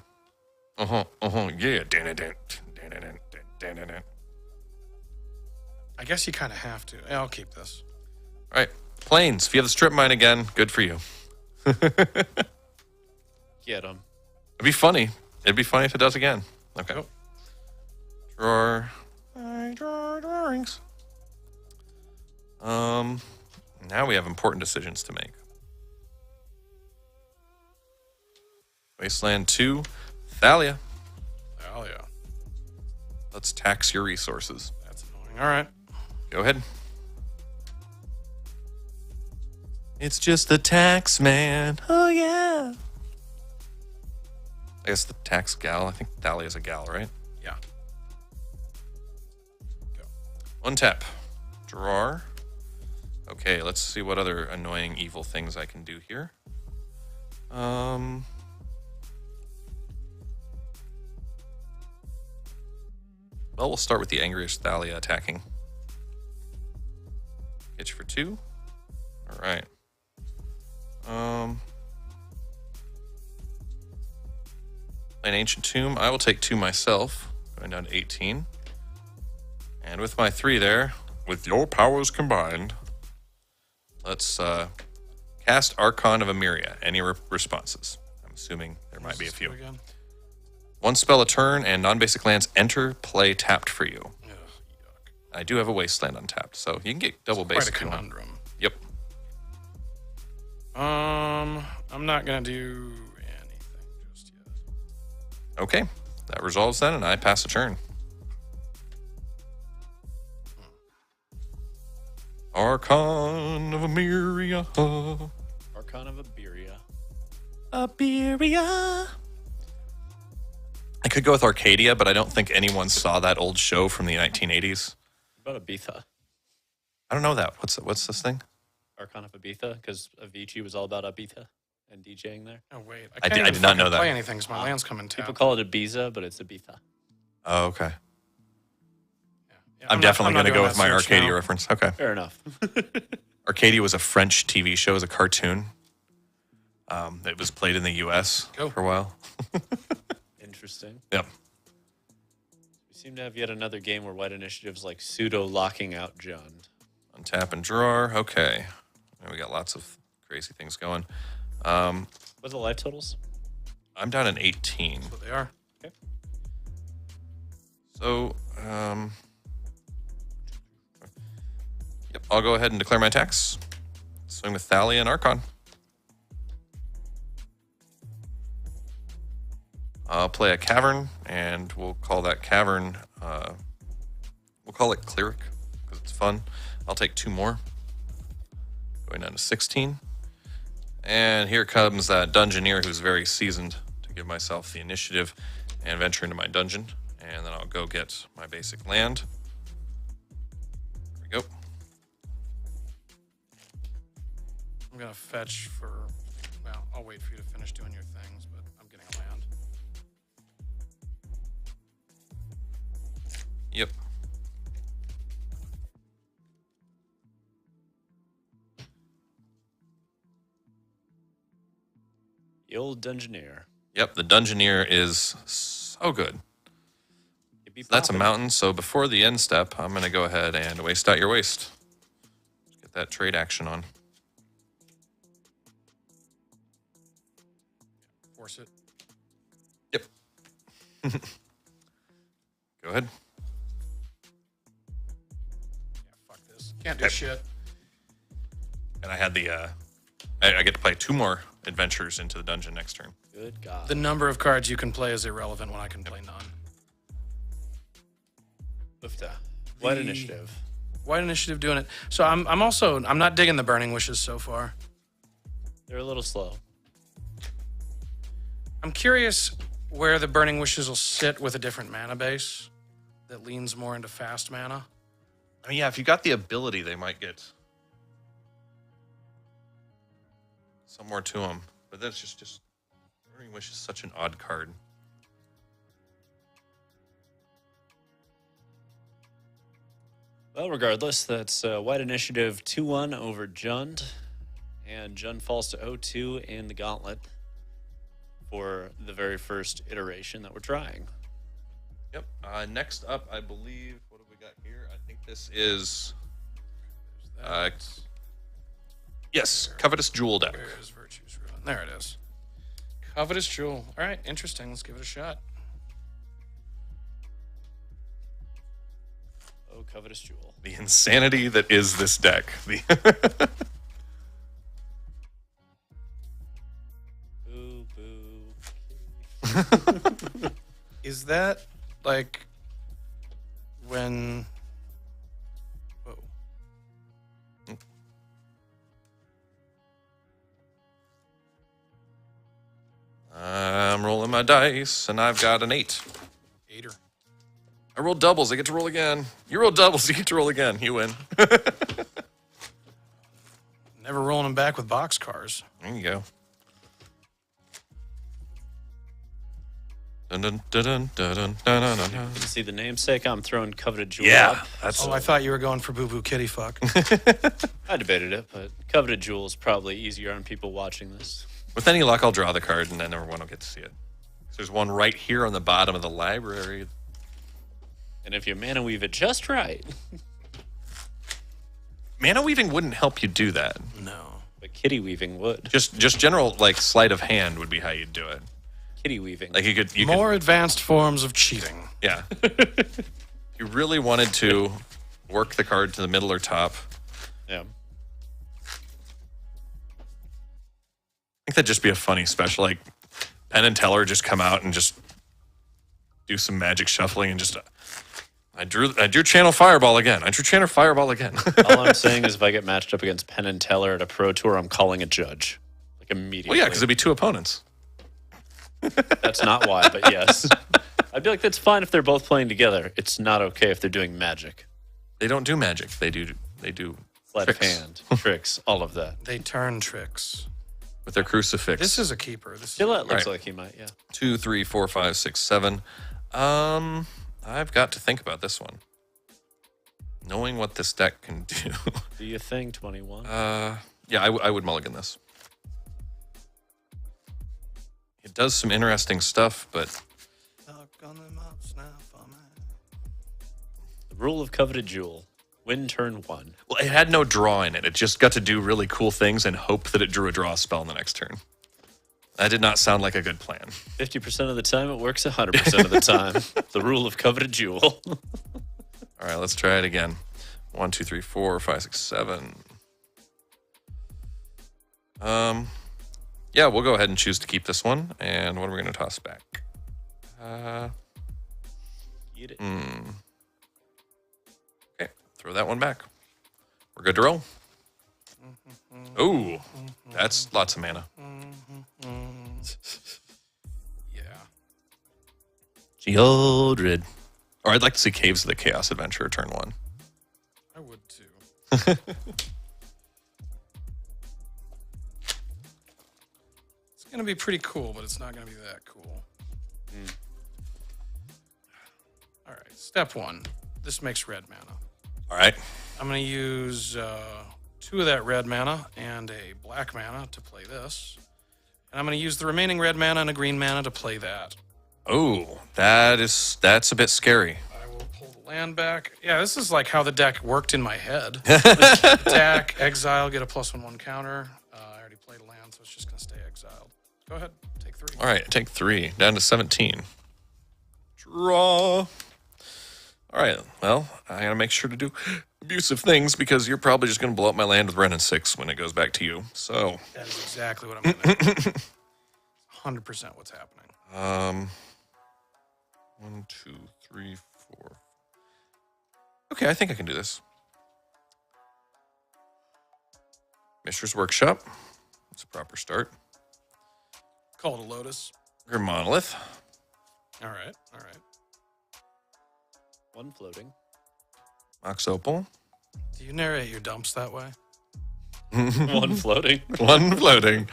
I guess you kind of have to. Yeah, I'll keep this. All right. Planes. If you have the strip mine again, good for you. Get him. It'd be funny. It'd be funny if it does again. Okay. Nope. Drawer. I draw drawings. Now we have important decisions to make. Wasteland 2, Thalia. Oh, yeah. Let's tax your resources. That's annoying. All right. Go ahead. It's just the tax man. Oh, yeah. I guess the tax gal. I think Thalia's a gal, right? Yeah. One tap. Drawer. Okay, let's see what other annoying evil things I can do here. Well, we'll start with the angriest Thalia attacking. Itch for 2. All right. An Ancient Tomb. I will take 2 myself. Going down to 18. And with my 3 there, with your powers combined, let's cast Archon of Emeria. Any responses? I'm assuming there might be a few. Again. 1 spell a turn and non-basic lands enter play tapped for you. Ugh, yuck. I do have a Wasteland untapped, so you can get double Quite a basic. conundrum. Yep. I'm not gonna do anything just yet. Okay. That resolves then, and I pass a turn. Archon of Emeria. Archon of Iberia. Iberia. I could go with Arcadia, but I don't think anyone saw that old show from the 1980s. What about Ibiza? I don't know that. What's this thing? Archon of Ibiza? Because Avicii was all about Ibiza and DJing there. Oh wait, I can't even did not know fucking that. Play anything? 'Cause my lands come in People tap. call it Ibiza, but it's Ibiza. Oh, okay. Yeah, I'm not- definitely not going to go doing with that my search Arcadia now. reference. Okay. Fair enough. Arcadia was a French TV show, as a cartoon. It was played in the U.S. Go. for a while. Interesting. Yep. We seem to have yet another game where white initiative's like pseudo-locking out Jund. Untap and draw. Okay. And we got lots of crazy things going. What are the life totals? I'm down in 18. That's what they are. Okay. So, yep, I'll go ahead and declare my attacks. Swing with Thalia and Archon. I'll play a Cavern, and we'll call that Cavern, we'll call it Cleric, because it's fun. I'll take 2 more. Going down to 16. And here comes that Dungeoneer who's very seasoned to give myself the initiative and venture into my dungeon. And then I'll go get my basic land. There we go. I'm going to fetch for, well, I'll wait for you to finish doing your things, but I'm getting a land. Yep. The old Dungeoneer. Yep, the Dungeoneer is so good. It'd be That's a poppin'. mountain, so before the end step, I'm going to go ahead and waste out your waste. Get that trade action on. Force it. Yep. Go ahead. Yeah, fuck this. Can't do shit. And I had the, I get to play 2 more adventures into the dungeon next turn. Good God. The number of cards you can play is irrelevant when I can play none. Oofta. White The- initiative. White initiative doing it. So I'm not digging the Burning Wishes so far. They're a little slow. I'm curious where the Burning Wishes will sit with a different mana base that leans more into fast mana. I mean, yeah, if you got the ability, they might get some more to them. But that's just Burning Wish is such an odd card. Well, regardless, that's white initiative 2-1 over Jund. And Jund falls to 0-2 in the Gauntlet for the very first iteration that we're trying. Yep. Next up, I believe, what have we got here? I think this is, yes, Covetous Jewel deck. Where is Virtue's Ruin? There it is. Covetous Jewel. All right, interesting. Let's give it a shot. Oh, Covetous Jewel. The insanity that is this deck. The Boo, boo. Is that like when? Whoa. I'm rolling my dice, and I've got an 8. 8er. I rolled doubles. I get to roll again. You roll doubles. You get to roll again. You win. Never rolling them back with boxcars. There you go. Dun, dun, dun, dun, dun, dun, dun, dun, dun. You see the namesake? I'm throwing Coveted Jewel Yeah, up. that's. Oh, I thought you were going for Boo Boo Kitty Fuck. I debated it, but Coveted Jewel is probably easier on people watching this. With any luck, I'll draw the card, and then everyone will get to see it. There's one right here on the bottom of the library. And if you mana weave it just right, Mana weaving wouldn't help you do that. No. but kitty weaving would. Just general like sleight of hand would be how you'd do it. Kitty weaving. Like you could More advanced forms of cheating. yeah. If you really wanted to work the card to the middle or top, Yeah. I think that'd just be a funny special. Like Penn and Teller just come out and just do some magic shuffling and just. I drew Channel Fireball again. I drew Channel Fireball again. All I'm saying is if I get matched up against Penn and Teller at a pro tour, I'm calling a judge. Like immediately. Well, yeah, because it'd be two opponents. That's not why, but yes. I'd be like, that's fine if they're both playing together. It's not okay if they're doing magic. They don't do magic. They do Sleight of tricks hand, tricks, all of that. They turn tricks. with their crucifix. This is a keeper. This is Gillette looks Right. like he might, yeah. 2, 3, 4, 5, 6, 7. I've got to think about this one. Knowing what this deck can do. Do you think 21? Yeah, I would mulligan this. It does some interesting stuff, but gun them up, snap on me. The rule of Coveted Jewel. Win turn 1. Well, it had no draw in it. It just got to do really cool things and hope that it drew a draw spell in the next turn. That did not sound like a good plan. 50% of the time, it works 100% of the time. The rule of Coveted Jewel. All right, let's try it again. 1, 2, 3, 4, 5, 6, 7. Yeah, we'll go ahead and choose to keep this one. And what are we going to toss back? Eat it. Okay, throw that one back. We're good to roll. Ooh, that's lots of mana. Yeah. Geodrid. Or I'd like to see Caves of the Chaos Adventurer turn 1. I would too. It's going to be pretty cool, but it's not going to be that cool. All right, step 1. This makes red mana. All right. I'm going to use 2 of that red mana and a black mana to play this. And I'm going to use the remaining red mana and a green mana to play that. Oh, that's a bit scary. I will pull the land back. Yeah, this is like how the deck worked in my head. Attack, exile, get a +1/+1 counter. I already played a land, so it's just going to stay exiled. Go ahead, take 3. All right, take 3, down to 17. Draw. All right, well, I gotta make sure to do abusive things because you're probably just gonna blow up my land with Wrenn and 6 when it goes back to you. So That is exactly what I'm going to do. 100% what's happening. 1, 2, 3, 4. Okay, I think I can do this. Mishra's Workshop. That's a proper start. Call it a Lotus. Your Monolith. All right, all right. 1 floating. Mox Opal. Do you narrate your dumps that way? 1 floating. 1 floating.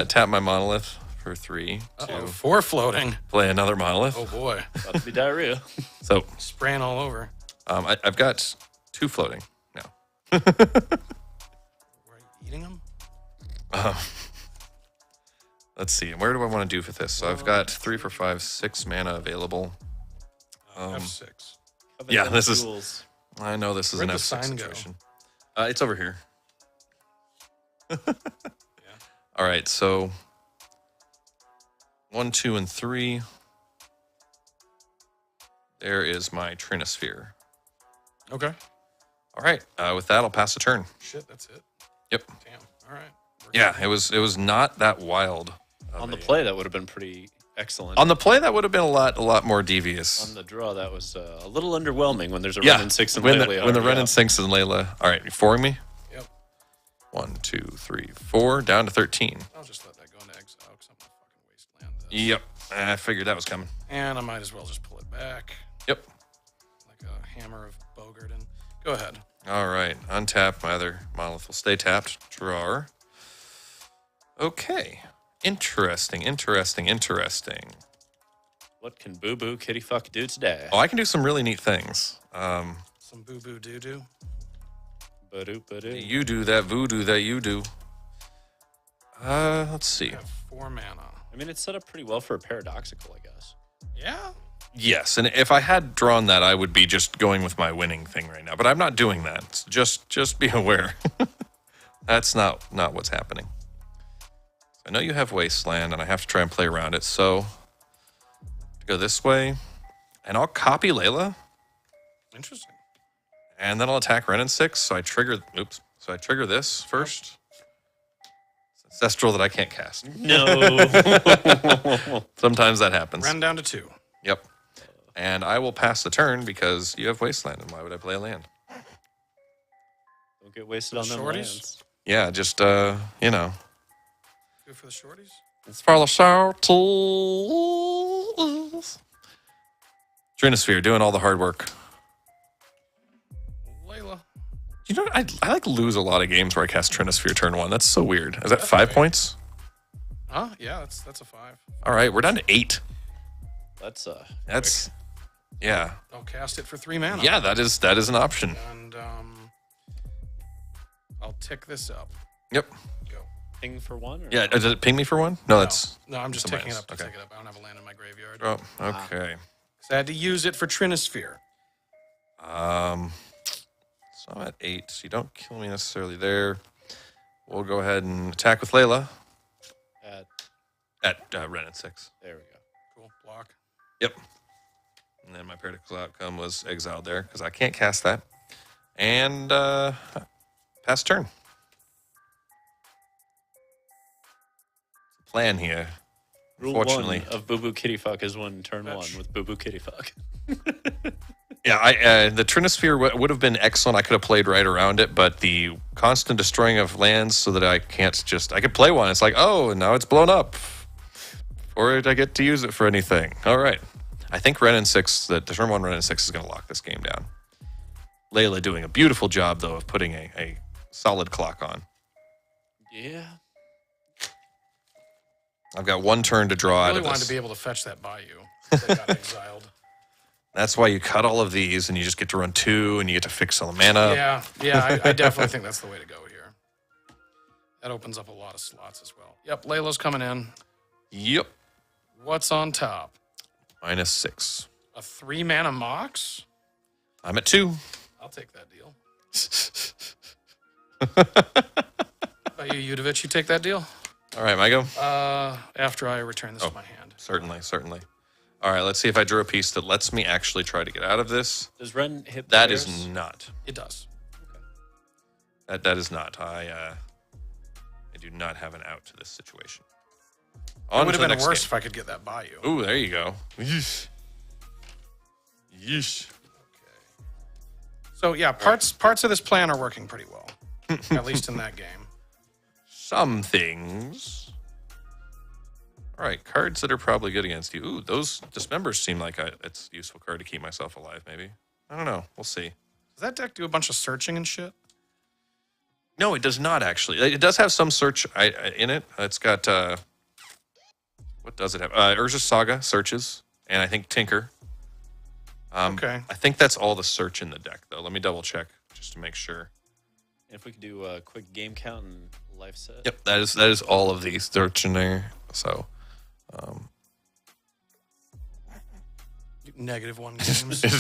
Tap my Monolith for 3. Uh-oh, 4 floating. Play another Monolith. Oh boy, About to be diarrhea. So spraying all over. I've got 2 floating now. Were you eating them? Let's see. Where do I want to do for this? So I've got 3 for 5, 6 mana available. F6. Yeah, this is. Jewels. I know this is Where'd an the F6 sign go? situation. It's over here. Yeah. All right, so 1, 2, and 3. There is my Trinosphere. Okay. All right, with that, I'll pass the turn. Shit, that's it. Yep. Damn. All right. Yeah, it was not that wild. On the play, that would have been pretty excellent. On the play, that would have been a lot more devious. On the draw, that was a little underwhelming when there's a Yeah, Wrenn and 6 and when Layla. the Wrenn and 6 and Layla. All right, you foring me? Yep. 1, 2, 3, 4, down to 13. I'll just let that go into exile because I'm gonna fucking wasteland this. Yep, I figured that was coming. And I might as well just pull it back Yep. like a hammer of Bogart. And go ahead. All right, untap. My other Monolith will stay tapped. Drawer. Okay. Interesting. What can Boo Boo Kitty Fuck do today? Oh, I can do some really neat things. Some boo boo doo doo. Ba-doo, ba-doo. You do that voodoo that you do. Let's see. I have 4 mana. I mean, it's set up pretty well for a paradoxical, I guess. Yeah. Yes, and if I had drawn that, I would be just going with my winning thing right now. But I'm not doing that. So just be aware. That's not what's happening. I know you have Wasteland, and I have to try and play around it. So go this way, and I'll copy Layla, Interesting. and then I'll attack Wrenn and 6. So I trigger. Oops. So I trigger this first. It's ancestral that I can't cast. No. Sometimes that happens. Ran down to 2. Yep. And I will pass the turn because you have Wasteland, and why would I play a land? Don't get wasted on them Shorties? lands. Yeah, just Good for the shorties. It's for the shorties. Trinosphere doing all the hard work. Layla. You know, I like lose a lot of games where I cast Trinosphere turn 1. That's so weird. Is that 5 points? Huh? Yeah, that's a 5. All right, we're down to 8. That's Yeah. I'll cast it for 3 mana. Yeah, that is an option. And I'll tick this up. Yep. Go. ping for 1? Or? Yeah, does it ping me for 1? No, that's No, I'm just it's a ticking it minus. up to Okay. tick it up. I don't have a land in my graveyard. Oh, okay. 'Cause I had to use it for Trinisphere. So I'm at 8. So you don't kill me necessarily there. We'll go ahead and attack with Layla at Ren at 6. There we go. Cool. Block. Yep. And then my predictable outcome was exiled there because I can't cast that. And pass turn. Plan here. Rule Unfortunately. 1 of Boo Boo Kitty Fuck is one turn 1 with Boo Boo Kitty Fuck. Yeah, the Trinisphere would have been excellent. I could have played right around it, but the constant destroying of lands so that I can't just... I could play one. It's like, oh, now it's blown up. Or I get to use it for anything. All right. I think Ren and 6, the turn 1 Ren and 6 is going to lock this game down. Layla doing a beautiful job, though, of putting a solid clock on. Yeah. I've got one turn to draw out of this. I really wanted to be able to fetch that by you. That got exiled. That's why you cut all of these, and you just get to run 2, and you get to fix all the mana. Yeah, I definitely think that's the way to go here. That opens up a lot of slots as well. Yep, Layla's coming in. Yep. What's on top? -6. A 3-mana Mox? I'm at 2. I'll take that deal. About you, Udovich, you take that deal? All right, my go? After I return this to my hand. Certainly. All right, let's see if I drew a piece that lets me actually try to get out of this. Does Ren hit the That bears? is not. It does. That is not. I do not have an out to this situation. It would have been worse if I could get that by you. Ooh, there you go. Yeesh. So yeah, parts of this plan are working pretty well, at least in that game. Some things. All right, cards that are probably good against you. Ooh, those Dismembers seem like it's a useful card to keep myself alive, maybe. I don't know. We'll see. Does that deck do a bunch of searching and shit? No, it does not, actually. It does have some search in it. It's got... what does it have? Urza's Saga searches, and I think Tinker. Okay. I think that's all the search in the deck, though. Let me double check just to make sure. If we could do a quick game count and life set. Yep, that is all of these search in there. So, -1 games. is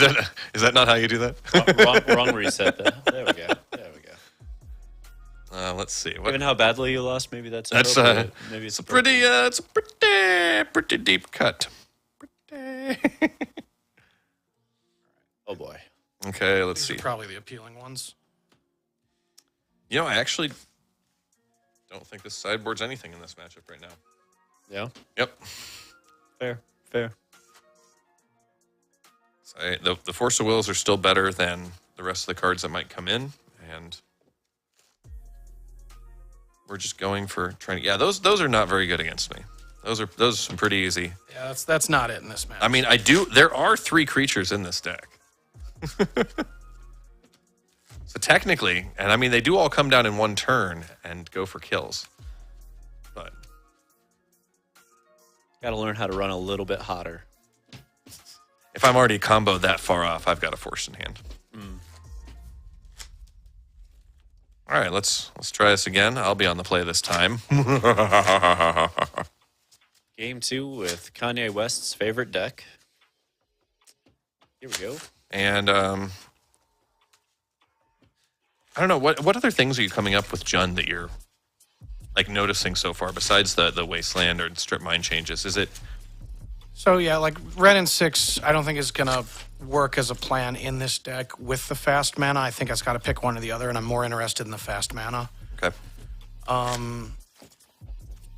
that not how you do that? wrong reset. There we go. Let's see. Given how badly you lost, maybe that's maybe it's a pretty deep cut. Oh boy. Okay, let's These see. are probably the appealing ones. You know, I actually don't think this sideboard's anything in this matchup right now. Yeah. Yep. Fair. So the Force of Wills are still better than the rest of the cards that might come in, and we're just going for trying to. Yeah, those are not very good against me. Those are some pretty easy. Yeah, that's not it in this match. I mean, there are 3 creatures in this deck. So technically, and I mean, they do all come down in one turn and go for kills. But Got to learn how to run a little bit hotter. if I'm already comboed that far off, I've got a force in hand. All right, let's try this again. I'll be on the play this time. Game 2 with Kanye West's favorite deck. Here we go. And I don't know, what other things are you coming up with, Jun, that you're like noticing so far besides the Wasteland or Strip Mine changes? Is it? So yeah, like Red and 6, I don't think is gonna work as a plan in this deck with the fast mana. I think it's got to pick one or the other, and I'm more interested in the fast mana. Okay.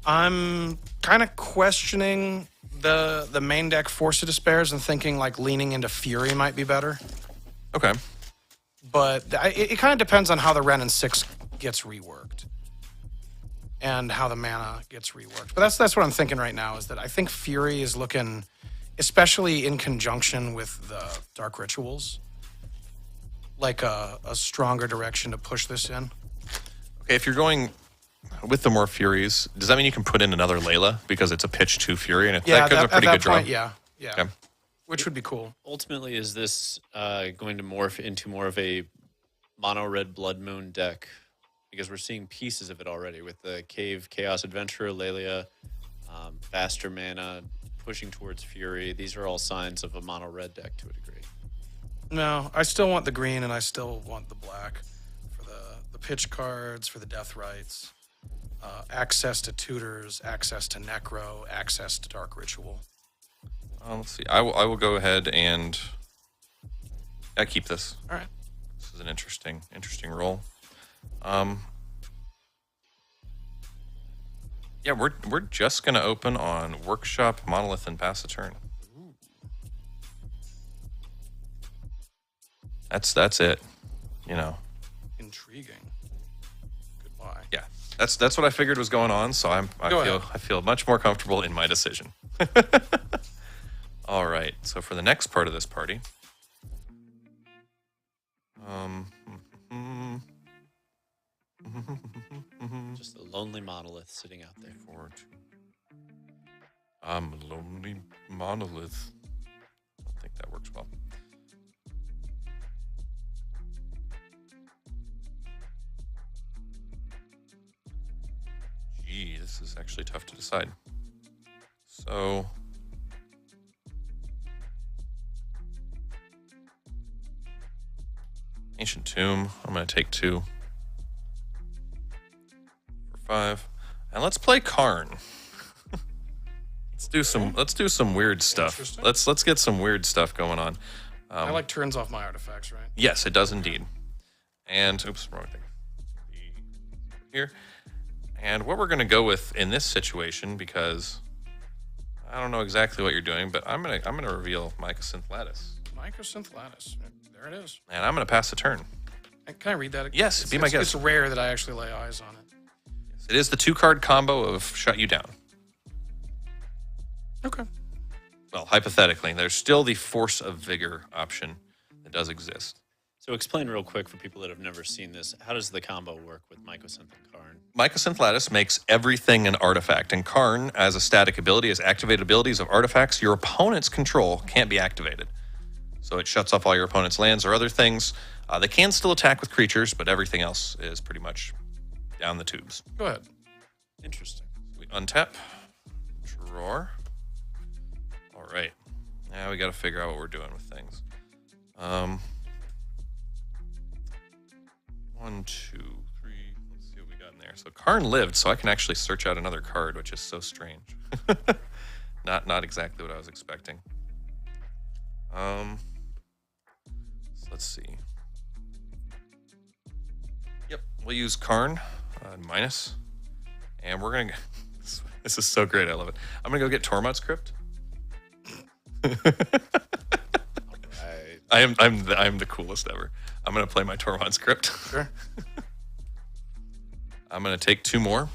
I'm kind of questioning the main deck Force of Despairs and thinking like leaning into Fury might be better. Okay. But it kind of depends on how the Ren and 6 gets reworked and how the mana gets reworked. But that's what I'm thinking right now, is that I think Fury is looking, especially in conjunction with the Dark Rituals, like a stronger direction to push this in. Okay, if you're going with the more Furies, does that mean you can put in another Layla because it's a pitch 2 Fury? And that could be a pretty good draw. Yeah. Okay. Which would be cool. Ultimately, is this going to morph into more of a mono red Blood Moon deck? Because we're seeing pieces of it already with the Cave Chaos Adventurer, Lelia, faster mana, pushing towards Fury. These are all signs of a mono red deck to a degree. No, I still want the green and I still want the black for the pitch cards, for the death rights, access to tutors, access to necro, access to dark ritual. Let's see. I will go ahead and keep this. All right. This is an interesting roll. Yeah, we're just gonna open on Workshop, Monolith, and pass a turn. That's it. You know. Intriguing. Goodbye. Yeah, that's what I figured was going on. So I feel much more comfortable in my decision. All right. So for the next part of this party, Just a lonely monolith sitting out there. I'm a lonely monolith. I think that works well. Gee, this is actually tough to decide. So Ancient Tomb, I'm going to take 2 for 5. And let's play Karn. Let's do some weird stuff. Let's get some weird stuff going on. I like turns off my artifacts, right? Yes, it does indeed. And oops, wrong thing. Here. And what we're going to go with in this situation, because I don't know exactly what you're doing, but I'm gonna reveal Mycosynth Lattice. Mycosynth Lattice. There it is. And I'm gonna pass the turn. Can I read that again? Yes, be my guest. It's rare that I actually lay eyes on it. Yes, it is the 2-card combo of Shut You Down. Okay. Well, hypothetically, there's still the Force of Vigor option that does exist. So explain real quick for people that have never seen this. How does the combo work with Mycosynth and Karn? Mycosynth Lattice makes everything an artifact, and Karn, as a static ability, as activated abilities of artifacts your opponent's control can't be activated. So it shuts off all your opponent's lands or other things. They can still attack with creatures, but everything else is pretty much down the tubes. Go ahead. Interesting. We untap, draw. All right. Now we got to figure out what we're doing with things. 1, 2, 3. Let's see what we got in there. So Karn lived, so I can actually search out another card, which is so strange. Not exactly what I was expecting. So let's see. Yep, we'll use Karn minus, and we're gonna. This is so great. I love it. I'm gonna go get Tormod's Crypt. Right. I'm the coolest ever. I'm gonna play my Tormod's Crypt. Sure. I'm gonna take 2 more.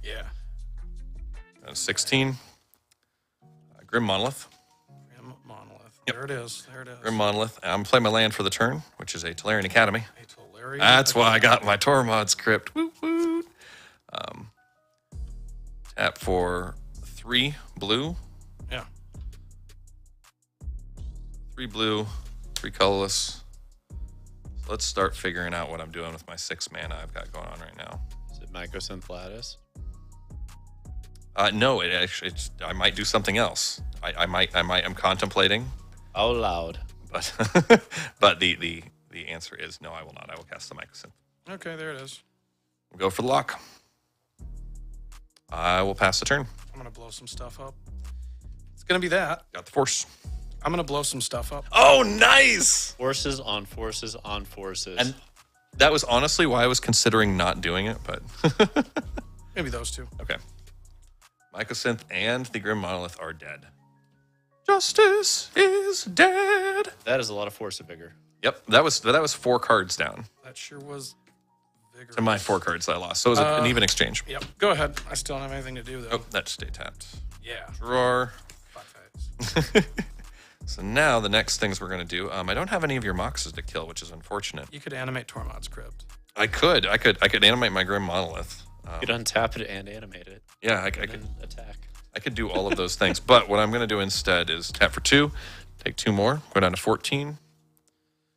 Yeah. 16. Grim Monolith. Grim Monolith. Yep. There it is. Grim Monolith. I'm gonna play my land for the turn, which is a Tolarian Academy. A Tolarian That's why I Academy. got my Tormod's Crypt. Woo woo. Tap for 3 blue. Yeah. 3 blue, 3 colorless. So let's start figuring out what I'm doing with my 6 mana I've got going on right now. Is it Mycosynth Lattice? No, I might do something else. I'm contemplating. Out loud. But the answer is no, I will not. I will cast the Mycosynth. Okay, there it is. We'll go for the lock. I will pass the turn. I'm going to blow some stuff up. It's going to be that. Got the force. I'm going to blow some stuff up. Oh, nice! Forces on forces on forces. And that was honestly why I was considering not doing it, but Maybe those two. okay. Mycosynth and the Grim Monolith are dead. Justice is dead. That is a lot of force of vigor. Yep, that was 4 cards down That sure was vigorous. to my 4 cards that I lost. So it was an even exchange. Yep. Go ahead. I still don't have anything to do, though. Oh, that stay tapped. Yeah. Drawer. Fuck face. So now the next things we're going to do, I don't have any of your Moxes to kill, which is unfortunate. You could animate Tormod's Crypt. I could animate my Grim Monolith. You could untap it and animate it. Yeah, I And could. then attack. I could do all of those things, but what I'm going to do instead is tap for 2, take 2 more, go down to 14.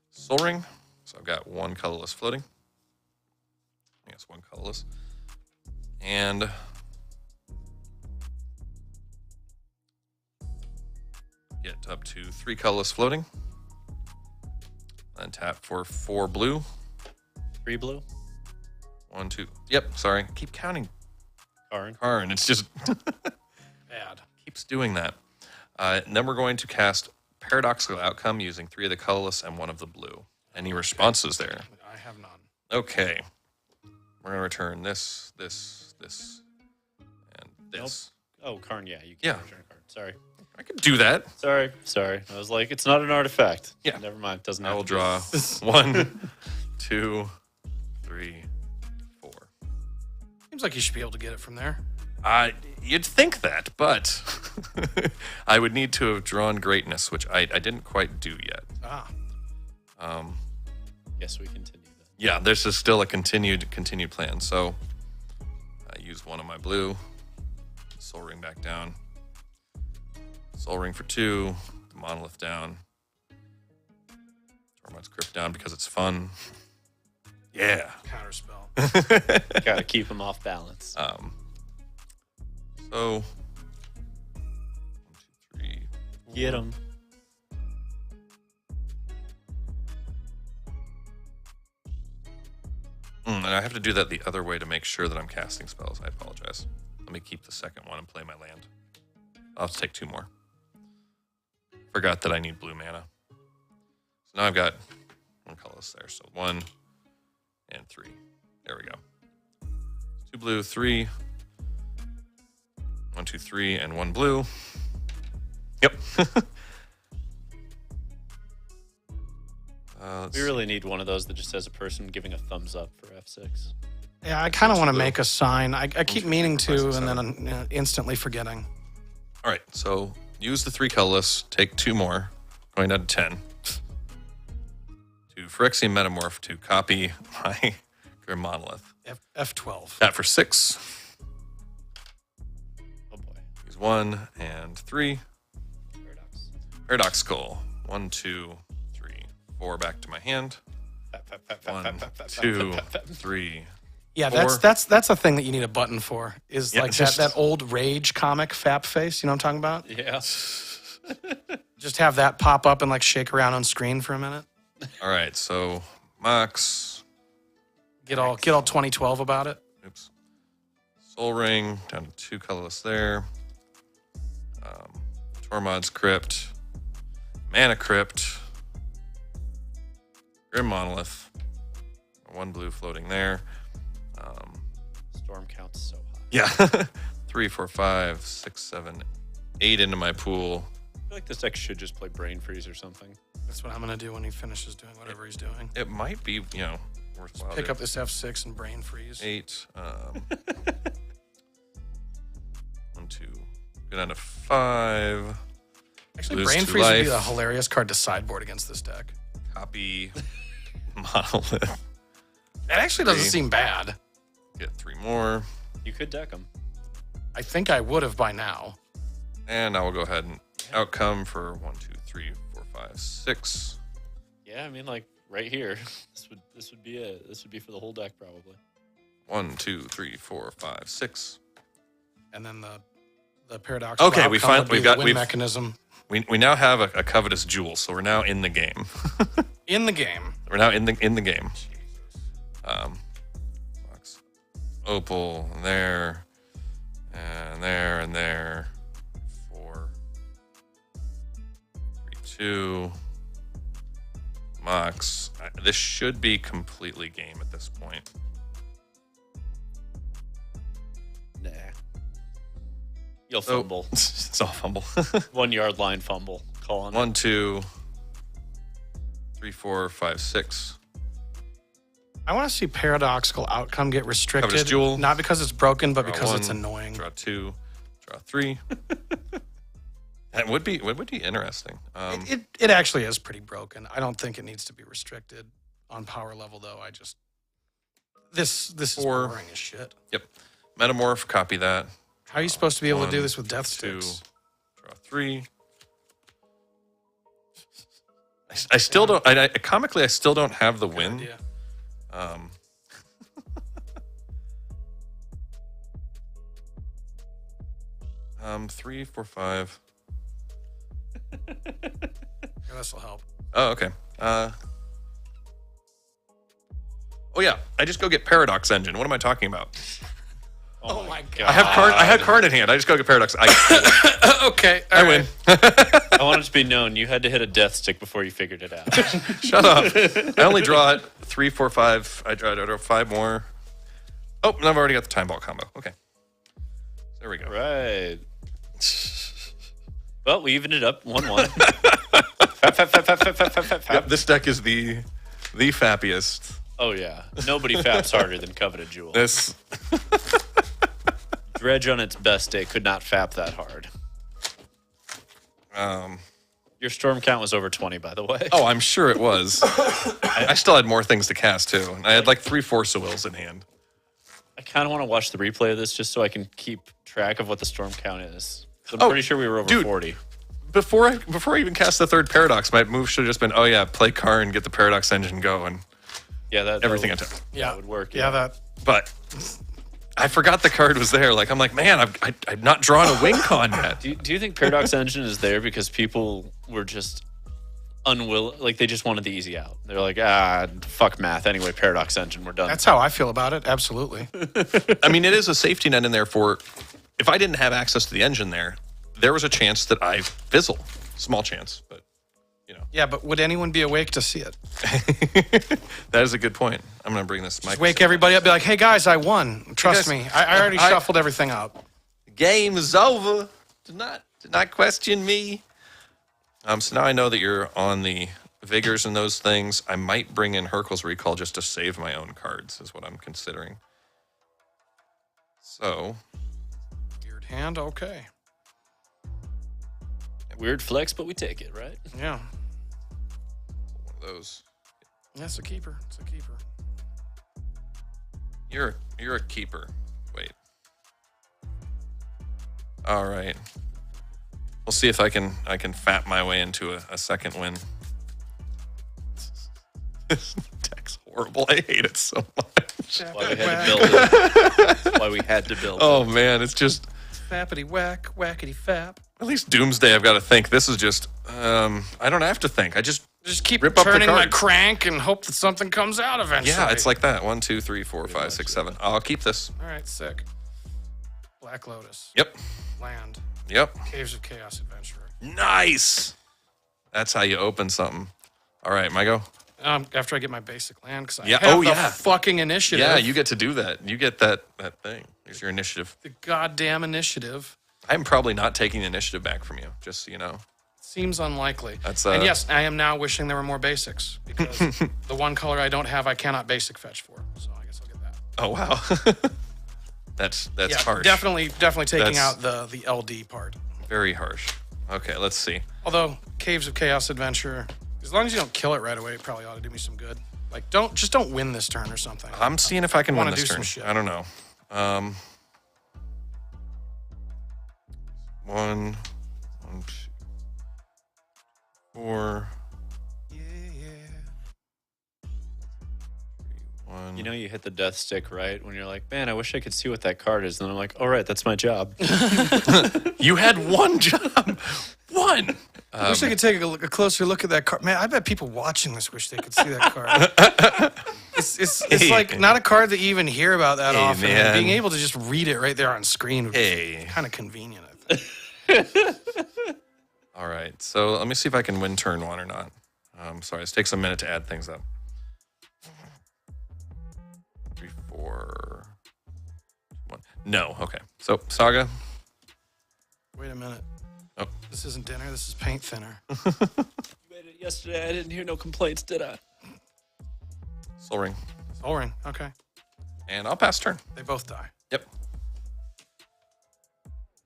Soul Ring. So I've got 1 colorless floating. I guess 1 colorless. And get up to 3 colorless floating. Then tap for 4 blue. 3 blue. 1, 2. Yep, sorry. Keep counting. Karn. It's just Bad. keeps doing that. Then we're going to cast Paradoxical Outcome using 3 of the colorless and 1 of the blue. Any responses there? I have none. Okay. We're going to return this, and this. Nope. Oh, Karn, yeah. You Yeah. can return a card. Sorry. I could do that. Sorry. I was like, it's not an artifact. Yeah. Never mind. Doesn't I have will to draw 1, 2, 3, 4. Seems like you should be able to get it from there. You'd think that, but I would need to have drawn Greatness, which I didn't quite do yet. Yes, we continue then. Yeah, this is still a continued plan. So I use 1 of my blue. Soul Ring back down. Soul Ring for 2. The Monolith down. Tormod's Crypt down because it's fun. Yeah. Counterspell. Gotta keep him off balance. So 1, 2, 3. Get him. And I have to do that the other way to make sure that I'm casting spells. I apologize. Let me keep the second one and play my land. I'll have to take 2 more. Forgot that I need blue mana. So now I've got 1 colorless there. So 1 and 3. There we go. 2 blue, 3. 1, 2, 3, and 1 blue. Yep. We really need one of those that just has a person giving a thumbs up for F6. Yeah, I kind of want to make a sign. I keep meaning to, and 7. then instantly forgetting. All right, so use the 3 colorless, take 2 more, going down to 10. To Phyrexian Metamorph to copy my Grim Monolith. F12. That for 6. Oh boy. Use 1 and 3. Paradox. Paradoxical. 1, 2, 3, 4 back to my hand. 1, 2, 3. Yeah, 4. that's a thing that you need a button for. Is Yeah, like just- that old Rage comic Fap Face. You know what I'm talking about? Yeah. Just have that pop up and like shake around on screen for a minute. All right, so Mox. Get all 2012 about it. Oops. Soul Ring down to 2 colorless there. Tormod's Crypt. Mana Crypt. Grim Monolith. 1 blue floating there. Storm counts so high. Yeah. 3, 4, 5, 6, 7, 8 into my pool. I feel like this deck should just play Brain Freeze or something. That's what I'm gonna do when he finishes doing whatever he's doing. It might be, worthwhile. Pick up this F6 and brain freeze. 8. 1, 2. Go down to 5. Actually, lose brain 2 freeze would be life. a hilarious card to sideboard against this deck. Copy Monolith. That actually doesn't 3. seem bad. Get 3 more. You could deck them. I think I would have by now. And I will go ahead and outcome for 1, 2, 3, 4, 5, 6. Yeah, I mean, like right here. This would be it. This would be for the whole deck probably. 1, 2, 3, 4, 5, 6. And then the paradoxical Okay, we outcome find- would be we've the got- win we've- mechanism We now have a covetous jewel, so we're now in the game. in the game. We're now in the game. Box Opal there, and there, and there. 4, 3, 2. Mox. This should be completely game at this point. Nah. You'll So- fumble. It's all fumble. 1 yard line fumble. Call on it. 1, 2, 3, 4, 5, 6. I want to see paradoxical outcome get restricted. Covetous jewel. Not because it's broken, but Draw because 1, it's annoying. Draw 2, draw 3. That would be interesting. It actually is pretty broken. I don't think it needs to be restricted on power level, though. This is 4. boring as shit. Yep. Metamorph, copy that. How are you supposed to be able to do 1, this with death 2, sticks? draw 3. I still don't. Comically, I still don't have the win. Idea. 3, 4, 5. This will help. Oh, okay. Oh yeah, I just go get Paradox Engine. What am I talking about? Oh my god! I have card in hand. I just go get Paradox. Okay, I win. I want it to be known you had to hit a death stick before you figured it out. Shut up. I only draw it 3, 4, 5. I draw 5 more. Oh, and I've already got the time ball combo. Okay. There we go. Right. Well, we evened it up 1-1. Fap. Yep, this deck is the fappiest. Oh yeah, nobody faps harder than Coveted Jewel. This. Dredge on its best day could not fap that hard. Your storm count was over 20, by the way. Oh, I'm sure it was. I still had more things to cast too. I had like 3 Force of Wills in hand. I kind of want to watch the replay of this just so I can keep track of what the storm count is. I'm pretty sure we were over 40. Before I even cast the third Paradox, my move should have just been, oh yeah, play Karn, get the Paradox Engine going. Yeah, that Everything would, I took. that would work. Yeah, that. But I forgot the card was there. Like, I'm like, man, I've not drawn a wing con yet. Do you think Paradox Engine is there because people were just unwilling, like they just wanted the easy out? They're like, fuck math. Anyway, Paradox Engine, we're done. That's how I feel about it. Absolutely. I mean, it is a safety net in there for, if I didn't have access to the engine there was a chance that I fizzle. Small chance, but, you know. Yeah, but would anyone be awake to see it? That is a good point. I'm going to bring this mic. Just wake everybody up, be like, hey guys, I won. Trust me. I already shuffled everything up. Game is over. Do not question me. So now I know that you're on the Vigors and those things. I might bring in Hercule's Recall just to save my own cards, is what I'm considering. So. Weird hand, okay. Weird flex, but we take it, right? Yeah. One of those. That's a keeper. It's a keeper. You're a keeper. Wait. All right. We'll see if I can fap my way into a second win. This deck's horrible. I hate it so much. That's why we had to build it. That's why we had to build it. Oh man, it's just Fappity whack, whackity fap. at least Doomsday. I've got to think. This is just. I don't have to think. I just keep rip up the turning my cards. crank and hope that something comes out eventually. Yeah, it's like that. 1, 2, 3, 4, 5, 6, 7. I'll keep this. All right, sick. Black Lotus. Yep. Land. Yep. Caves of Chaos Adventurer. Nice. That's how you open something. All right, my go. After I get my basic land, because I Yeah. have Oh, the yeah. fucking initiative. Yeah, you get to do that. You get that thing. Here's your initiative. The goddamn initiative. I'm probably not taking the initiative back from you, just so you know. Seems unlikely. That's and yes, I am now wishing there were more basics, because the one color I don't have, I cannot basic fetch for. So I guess I'll get that. Oh wow. That's harsh. Definitely taking That's- out the LD part. Very harsh. Okay, let's see. Although Caves of Chaos Adventure, as long as you don't kill it right away, it probably ought to do me some good. Like don't win this turn or something. I'm seeing if I can win wanna this do turn. some shit. I don't know. 1, 2, 4. Yeah. 1. You know, you hit the death stick, right? When you're like, man, I wish I could see what that card is. And then I'm like, all right, that's my job. You had one job. One. I wish I could take a closer look at that card. Man, I bet people watching this wish they could see that card. It's like not a card that you even hear about that often. man. And being able to just read it right there on screen would be kind of convenient, I think. All right. So let me see if I can win turn 1 or not. Sorry, this takes a minute to add things up. 3, 4, 1. No. Okay. So Saga. Wait a minute. Oh. This isn't dinner. This is paint thinner. You made it yesterday. I didn't hear no complaints, did I? Soul Ring. Soul Ring. Okay. And I'll pass turn. They both die. Yep.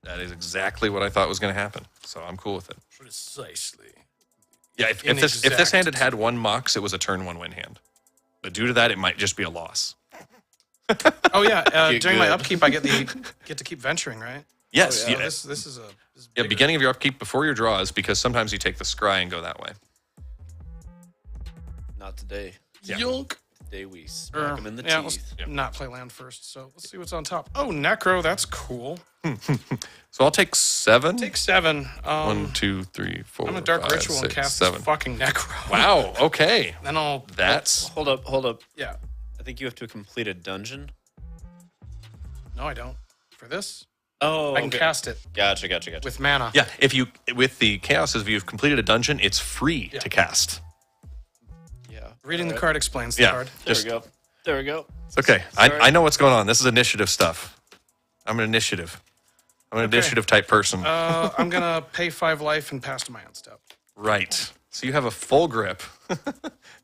That is exactly what I thought was going to happen. So I'm cool with it. Precisely. Yeah, if this hand had 1 Mox, it was a turn 1 win hand. But due to that, it might just be a loss. Oh yeah. Get During my good. upkeep, I get to keep venturing, right? Yes. Oh, yeah. Yeah. This is Yeah, bigger. beginning of your upkeep before your draws, because sometimes you take the scry and go that way. Not today. Yeah. Yunk. day we smack him in the yeah, teeth. let's not play land first. So let's see what's on top. Oh, Necro, that's cool. So I'll take 7. Take 7. 1, 2, 3, 4. I'm a Dark 5, Ritual 6, and cast 7. this fucking Necro. Wow. Okay. Then I'll. That's Hold up. Yeah. I think you have to complete a dungeon. No, I don't. For this, Oh, I can cast it Gotcha. with mana. yeah. If you with the chaos, if you've completed a dungeon, it's free to cast. Yeah. Reading the card explains the Yeah. card. There we go. It's okay. I know what's going on. This is initiative stuff. I'm an initiative. I'm an initiative type person. I'm gonna pay 5 life and pass to my end step. Right. So you have a full grip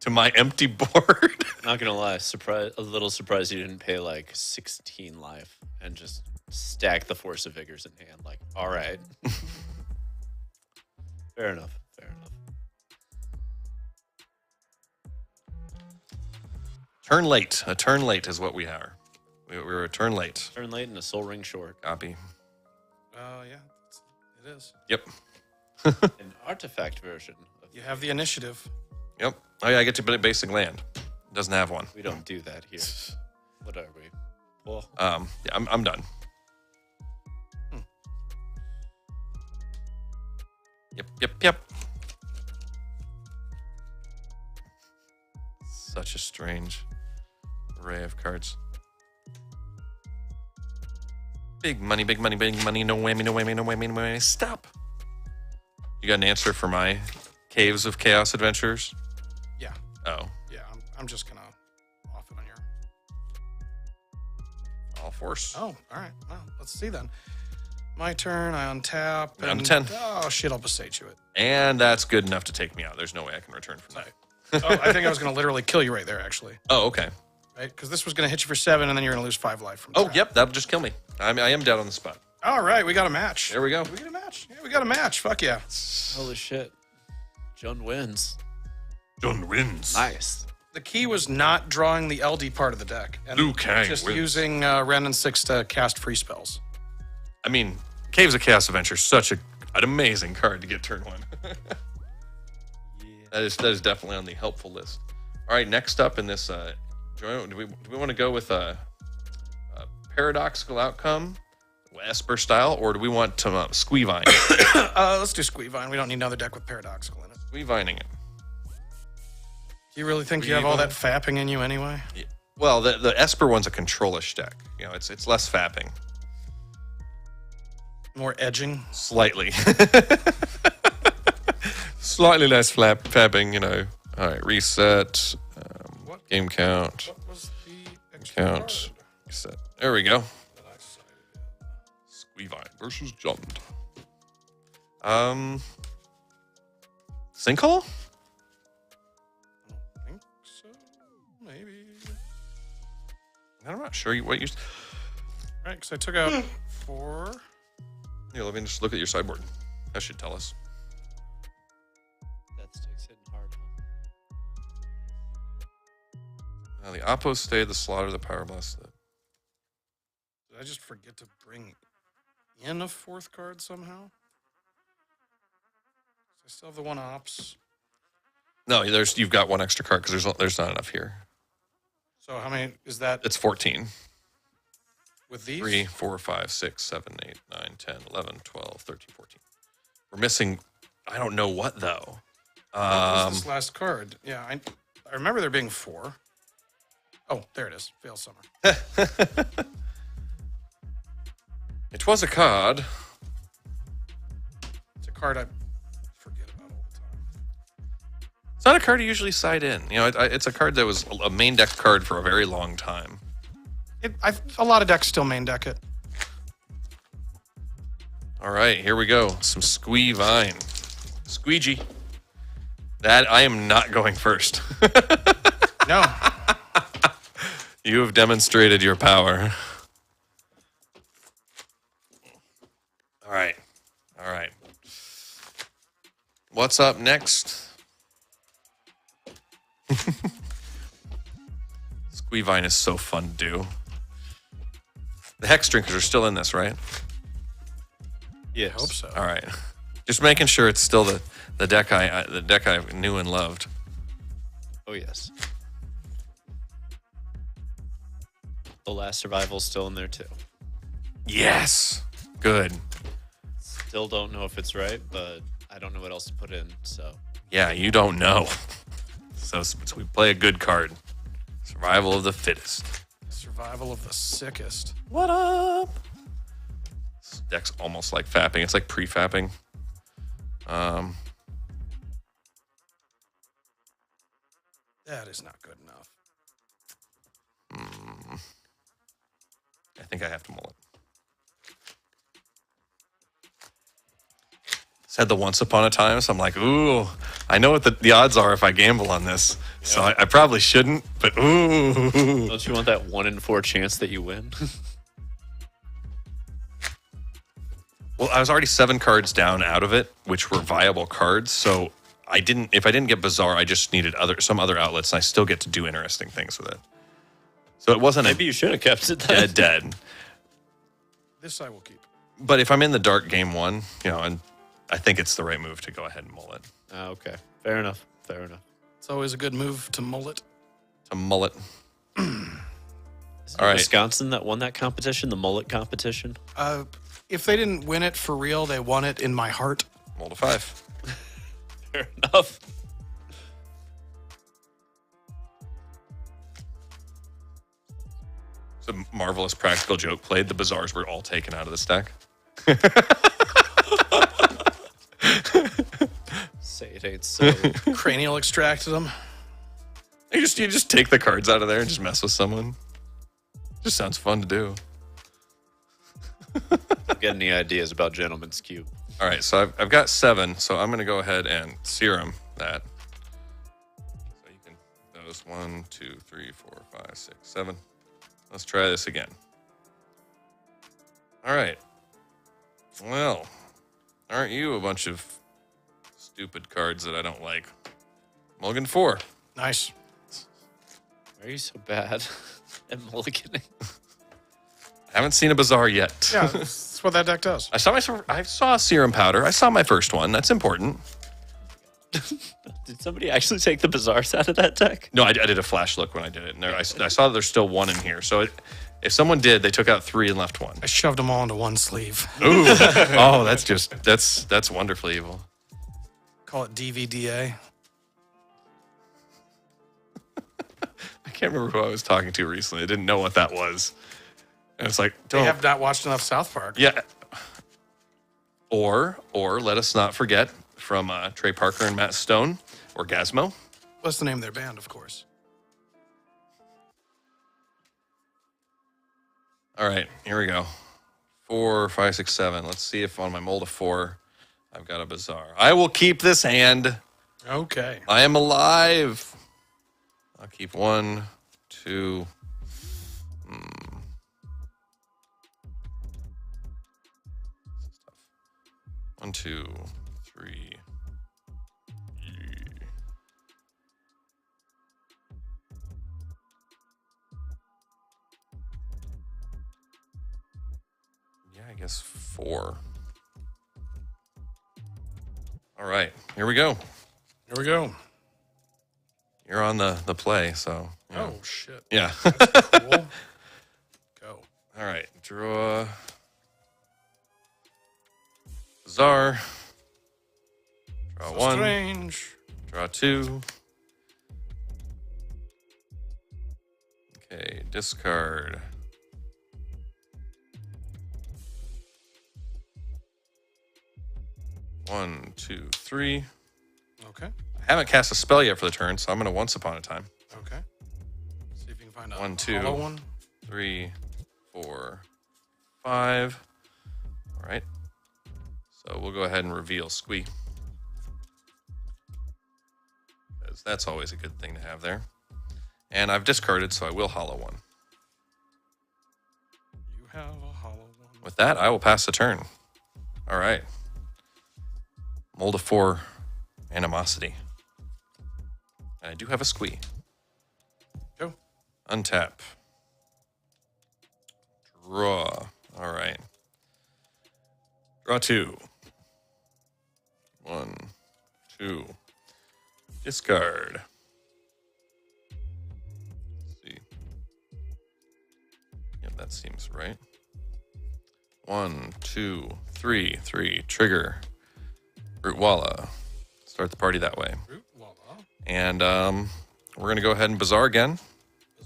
to my empty board. Not gonna lie, a little surprised you didn't pay like 16 life and just stack the Force of Vigors in hand. Like, all right. Fair enough. Turn late. A turn late is what we are. We're a turn late. Turn late and a soul ring short. Copy. Yeah, it is. Yep. An artifact version. You have the initiative. Yep. Oh yeah, I get to put a basic land. It doesn't have one. We don't do that here. What are we? Well, Yeah, I'm done. Yep. Such a strange array of cards. Big money. No whammy. Stop. You got an answer for my Caves of Chaos adventures? Yeah. Oh, Yeah, I'm just gonna off it on your. all force. Oh, all right. Well, let's see then. My turn. I untap. Down to 10. Oh shit! I'll besage you it. And that's good enough to take me out. There's no way I can return from that. Oh, I think I was gonna literally kill you right there, actually. Oh, okay. Right? Because this was gonna hit you for 7, and then you're gonna lose 5 life from. Oh, tap. yep, that'll just kill me. I am dead on the spot. All right, we got a match. There we go. We got a match. Yeah, we got a match. Fuck yeah. holy shit. John wins. John wins. Nice. The key was not drawing the LD part of the deck, and Liu Kang just wins. using Ren and 6 to cast free spells. I mean, Caves of Chaos Adventure is such an amazing card to get turn 1. That is definitely on the helpful list. All right, next up in this, do we want to go with a paradoxical outcome, Esper style, or do we want to Squee Vine? Let's do Squee Vine. We don't need another deck with paradoxical in it. Squee Vining it. Do you really think you have all that fapping in you anyway? Yeah. Well, the Esper one's a control-ish deck. You know, it's less fapping. More edging? Slightly. Slightly less fapping, you know. All right, reset. Game count. What was the extra Count. card Reset. There we go. that I cited? Squeevine versus Jund. Sinkhole? I don't think so. Maybe. I'm not sure what you. Right, because I took out 4. Yeah, let me just look at your sideboard. That should tell us. That stick's hitting hard, huh? The Oppo stayed, the Slaughter, the Power Blast. Did I just forget to bring in a 4th card somehow? I still have the 1 ops. No, you've got 1 extra card because there's not enough here. So how many is that It's 14. with these? 3, 4, 5, 6, 7, 8, 9, 10, 11, 12, 13, 14. We're missing, I don't know what though. What was this last card? Yeah, I remember there being 4. Oh, there it is. Veil Summer. It was a card. It's a card I forget about all the time. It's not a card you usually side in. You know, it's a card that was a main deck card for a very long time. A lot of decks still main deck it. All right, here we go. Some Squee Vine. Squeegee. That I am not going first. No. You have demonstrated your power. All right. What's up next? Squee Vine is so fun to do. The Hex Drinkers are still in this, right? Yes. I hope so. All right. Just making sure it's still the deck I knew and loved. Oh, yes. The last survival's still in there too. Yes. Good. Still don't know if it's right, but I don't know what else to put in, so. Yeah, you don't know. So we play a good card. Survival of the fittest. Survival of the sickest. What up? This deck's almost like fapping. It's like pre-fapping. That is not good enough. I think I have to mull it. Said the once upon a time, so I'm like, ooh, I know what the odds are if I gamble on this. Yeah. So I probably shouldn't, but ooh. Don't you want that 1 in 4 chance that you win? Well, I was already 7 cards down out of it, which were viable cards. So if I didn't get Bazaar, I just needed some other outlets, and I still get to do interesting things with it. So it wasn't Maybe you should have kept it then. dead. This I will keep. But if I'm in the dark game 1, and I think it's the right move to go ahead and mull it. Okay. Fair enough. It's always a good move to mull it. All right. Wisconsin that won that competition, the mullet competition? If they didn't win it for real, they won it in my heart. Mull to 5. Fair enough. It's a marvelous practical joke played. The Bazaars were all taken out of the stack. Say it ain't so. Cranial extracted them. You just take the cards out of there and just mess with someone. Just sounds fun to do. Get any ideas about Gentleman's Cube? All right, so I've got 7, so I'm going to go ahead and serum that. So you can, those 1, 2, 3, 4, 5, 6, 7. Let's try this again. All right. Well, aren't you a bunch of stupid cards that I don't like? Mulligan 4. Nice. Why are you so bad at mulliganing? I haven't seen a Bazaar yet. Yeah, that's what that deck does. I saw a serum powder. I saw my first one. That's important. Did somebody actually take the Bazaars out of that deck? No, I did a flash look when I did it. And I saw there's still 1 in here. So if someone did, they took out 3 and left 1. I shoved them all into one sleeve. Ooh. Oh, that's wonderfully evil. Call it DVDA. I can't remember who I was talking to recently. I didn't know what that was. And it's like, They have not watched enough South Park. Yeah. Or let us not forget from Trey Parker and Matt Stone, Orgasmo. What's the name of their band, of course? All right, here we go. 4, 5, 6, 7. Let's see if on my mold of 4, I've got a Bazaar. I will keep this hand. Okay. I am alive. I'll keep 1, 2. 1, 2, 3. Yeah, I guess 4. All right, here we go. Here we go. You're on the play, so. Yeah. Oh, shit. Yeah. Cool. Go. All right, draw. Bazaar. Draw So 1. strange. Draw 2. Okay, discard. One, 2, 3. Okay. I haven't cast a spell yet for the turn, so I'm going to Once Upon a Time. Okay. See if you can find a 1, 2, hollow one. 3, 4, 5. All right. So we'll go ahead and reveal Squee. Because that's always a good thing to have there. And I've discarded, so I will hollow one. You have a hollow one. With that, I will pass the turn. All right. Mold of 4 Animosity. And I do have a Squee. Go. Untap. Draw. All right. Draw 2. 1, 2. Discard. Let's see. that seems right. 1, 2, 3, 3. Trigger. Root Walla. Start the party that way. Root Walla. And we're going to go ahead and Bazaar again.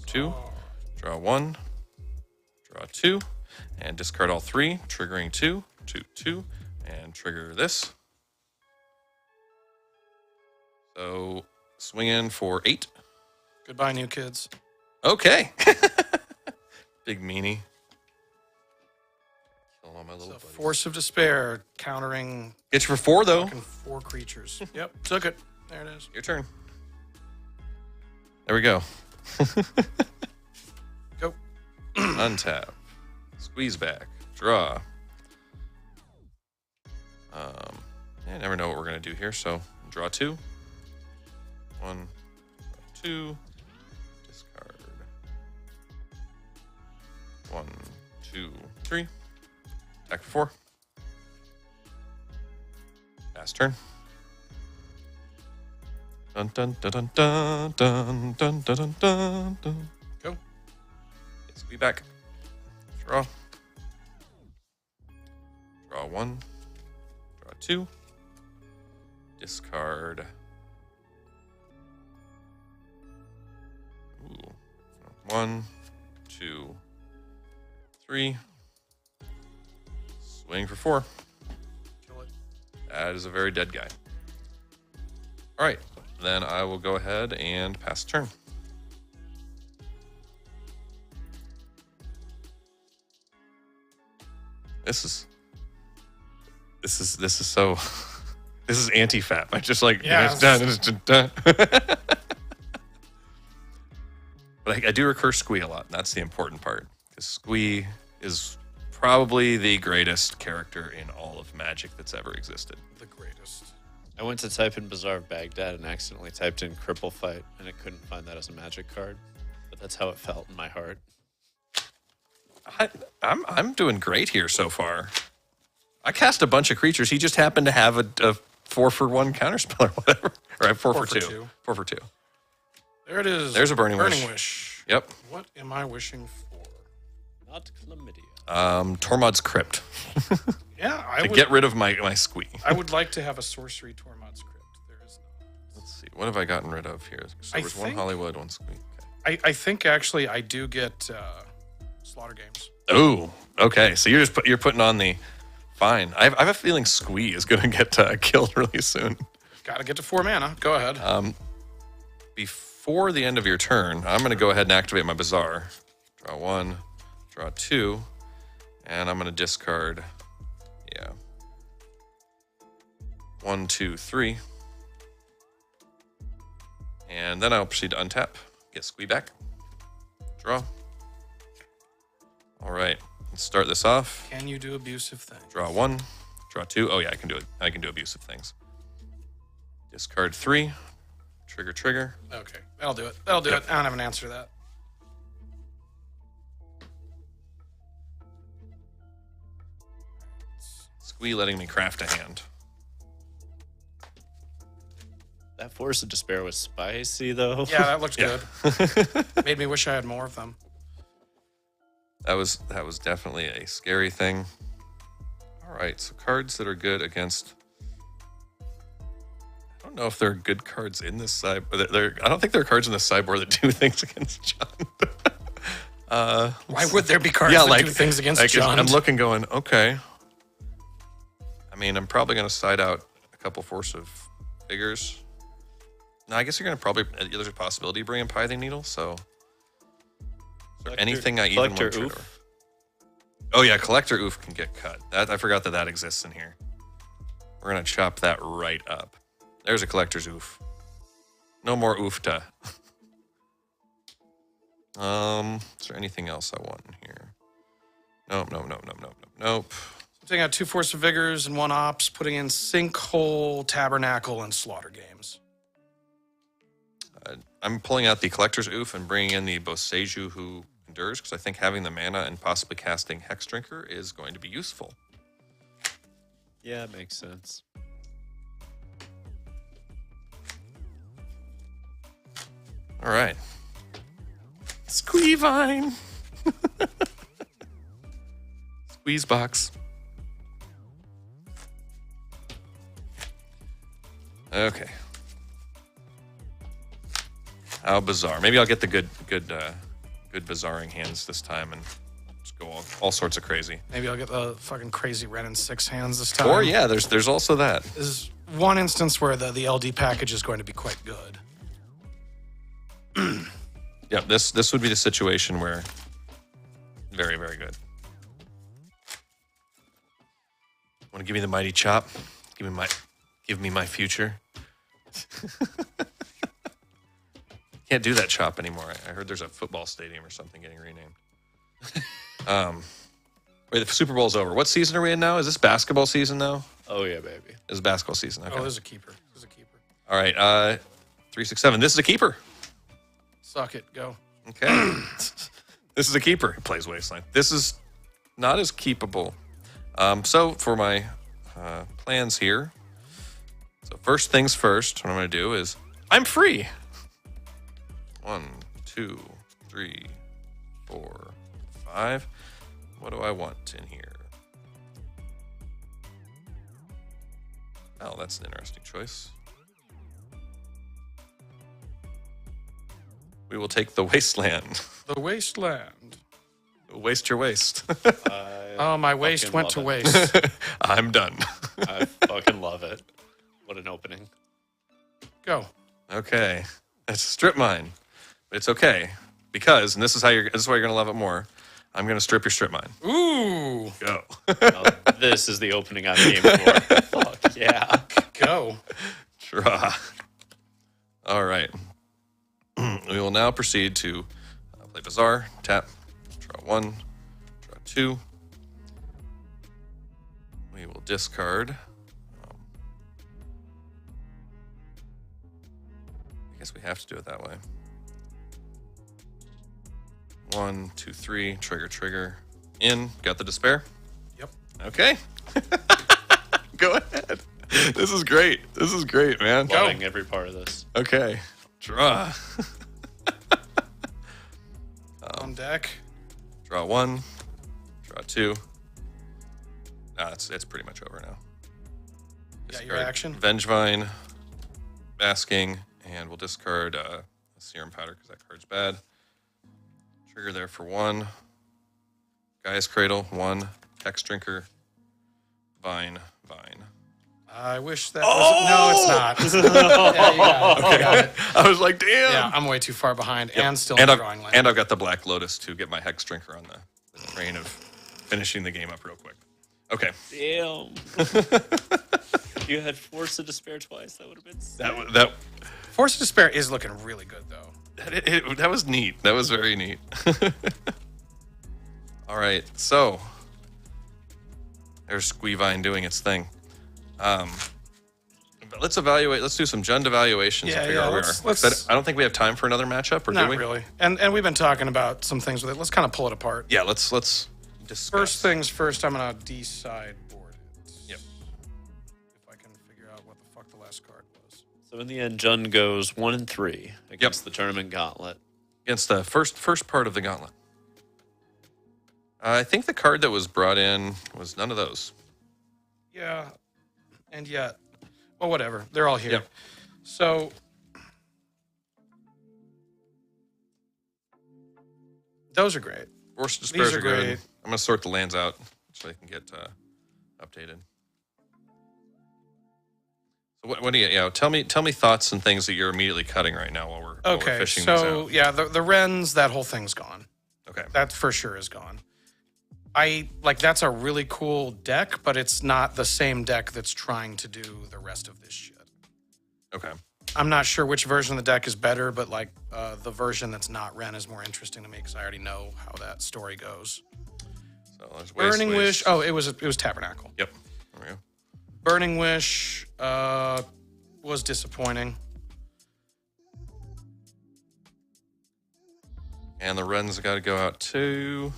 2. Draw 1. Draw 2. And discard all 3. Triggering 2. 2, 2. And trigger this. So swing in for 8. Goodbye, new kids. Okay. Big meanie. Killing all my little buddies. Force of Despair countering Get you for 4, though. 4 creatures. Yep, took it. There it is. Your turn. There we go. Go. Untap. Squeeze back. Draw. I never know what we're going to do here, so draw 2. 1, 2. Discard. 1, 2, 3. Attack for 4. Pass turn. Dun dun dun dun dun dun dun dun dun dun. Go. Squee back. Draw. Draw 1. Draw 2. Discard. Ooh. 1, 2, 3. Swing for 4. Kill it. That is a very dead guy. All right. Then I will go ahead and pass turn. This is so this is anti-fap. I just like Yeah. it's done. It's done. But I do recur Squee a lot, and that's the important part. Because Squee is probably the greatest character in all of Magic that's ever existed. The greatest. I went to type in Bazaar of Baghdad and accidentally typed in Cripple Fight, and I couldn't find that as a Magic card. But that's how it felt in my heart. I'm doing great here so far. I cast a bunch of creatures. He just happened to have a 4-for-1 counterspell or whatever. Or a 4 for 2. 4 for 2. There it is. There's a Burning Wish. Wish. Yep. What am I wishing for? Not chlamydia. Tormod's Crypt. Yeah, I To would get rid of my Squee. I would like to have a sorcery Tormod's Crypt. There is no. Let's see. What have I gotten rid of here? So I there's one think- Hollywood, one Squee. Okay. I think actually I do get Slaughter Games. Oh, okay. So you're putting on the fine. I have a feeling Squee is going to get killed really soon. Got to get to 4 mana. Go ahead. Before the end of your turn, I'm going to go ahead and activate my Bazaar. Draw 1, draw 2, and I'm going to discard. Yeah. 1, 2, 3, and then I'll proceed to untap. Get Squee back. Draw. All right. Let's start this off. Can you do abusive things? Draw 1, draw 2. Oh yeah, I can do it. I can do abusive things. Discard 3. Trigger. Okay, that'll do it. That'll do it. I don't have an answer to that. Squee letting me craft a hand. That Force of Despair was spicy, though. Yeah, that looks Yeah. good. Made me wish I had more of them. That was definitely a scary thing. All right, so cards that are good against. I don't know if there are good cards in this side. I don't think there are cards in this sideboard that do things against John. Why would there be cards that do things against John? I'm looking, going, okay. I mean, I'm probably going to side out a couple Force of Figures. No, I guess you're going to probably. There's a possibility of bringing Pithing Needle. So, is there anything I even want to trade over? Oh yeah, Collector Oof can get cut. I forgot that exists in here. We're gonna chop that right up. There's a Collector's Oof. No more Oofta. Is there anything else I want in here? Nope. I'm taking out 2 Force of Vigors and 1 Ops, putting in Sinkhole, Tabernacle, and Slaughter Games. I'm pulling out the Collector's Oof and bringing in the Boseiju who endures, because I think having the mana and possibly casting Hex Drinker is going to be useful. Yeah, it makes sense. All right. Squee Vine. Squeeze box. Okay. How bizarre. Maybe I'll get the good bizarring hands this time and just go all sorts of crazy. Maybe I'll get the fucking crazy Ren and 6 hands this time. Or yeah, there's also that. There's one instance where the LD package is going to be quite good. Yeah, this would be the situation where very, very good. Want to give me the mighty chop? Give me my future. Can't do that chop anymore. I heard there's a football stadium or something getting renamed. Wait, the Super Bowl's over. What season are we in now? Is this basketball season now? Oh, yeah, baby. This is basketball season. Okay. Oh, there's a keeper. All right. 367. This is a keeper. Suck it. Go. Okay. This is a keeper. He plays Wasteland. This is not as keepable. So for my plans here. So first things first, what I'm going to do is I'm free. 1, 2, 3, 4, 5. What do I want in here? Oh, that's an interesting choice. We will take the Wasteland. The Wasteland. Waste your waste. Oh, my waist went to waste. I'm done. I fucking love it. What an opening. Go. Okay. It's a strip mine. But it's okay. Because, and this is why you're gonna love it more, I'm gonna strip your strip mine. Ooh. Go. Well, this is the opening I'm game for. Fuck yeah. Go. Draw. All right. We will now proceed to play Bazaar, tap, draw 1, draw 2. We will discard. I guess we have to do it that way. 1, 2, 3, trigger. In. Got the despair? Yep. Okay. Go ahead. This is great, man. Loving every part of this. Okay. Draw. On deck. Draw 1. Draw 2. It's pretty much over now. Yeah, your Discard action. Vengevine, Basking, and we'll discard a Serum Powder because that card's bad. Trigger there for 1. Gaia's Cradle, 1. Hex Drinker, Vine. I wish that was... No, it's not. It's not. Yeah, you got it. Okay. You got it. I was like, damn. Yeah, I'm way too far behind and still And in the drawing line. I've got the Black Lotus to get my Hex Drinker on the train of finishing the game up real quick. Okay. Damn. You had Force of Despair twice. That would have been sick. That Force of Despair is looking really good, though. that was neat. That was very neat. All right, so there's Squeevine doing its thing. But let's evaluate. Let's do some Jund evaluations and figure out where we are. I don't think we have time for another matchup, or do we? Not really. And we've been talking about some things with it. Let's kind of pull it apart. Yeah, let's discuss. First things first, I'm going to de-sideboard it. Yep. If I can figure out what the fuck the last card was. So in the end, Jund goes 1 and 3 against the Tournament Gauntlet. Against the first part of the Gauntlet. I think the card that was brought in was none of those. Yeah. And yet, well, whatever. They're all here. Yep. So, those are great. Force Despairs These are good. great. I'm going to sort the lands out so they can get updated. So what do you tell me thoughts and things that you're immediately cutting right now while we're fishing these out. Yeah, the Wrens, that whole thing's gone. Okay. That for sure is gone. That's a really cool deck, but it's not the same deck that's trying to do the rest of this shit. Okay. I'm not sure which version of the deck is better, but the version that's not Wren is more interesting to me because I already know how that story goes. So there's Burning Wish. Wish. Oh, it was Tabernacle. Yep. There we go. Burning Wish was disappointing. And the Wren's got to go out too.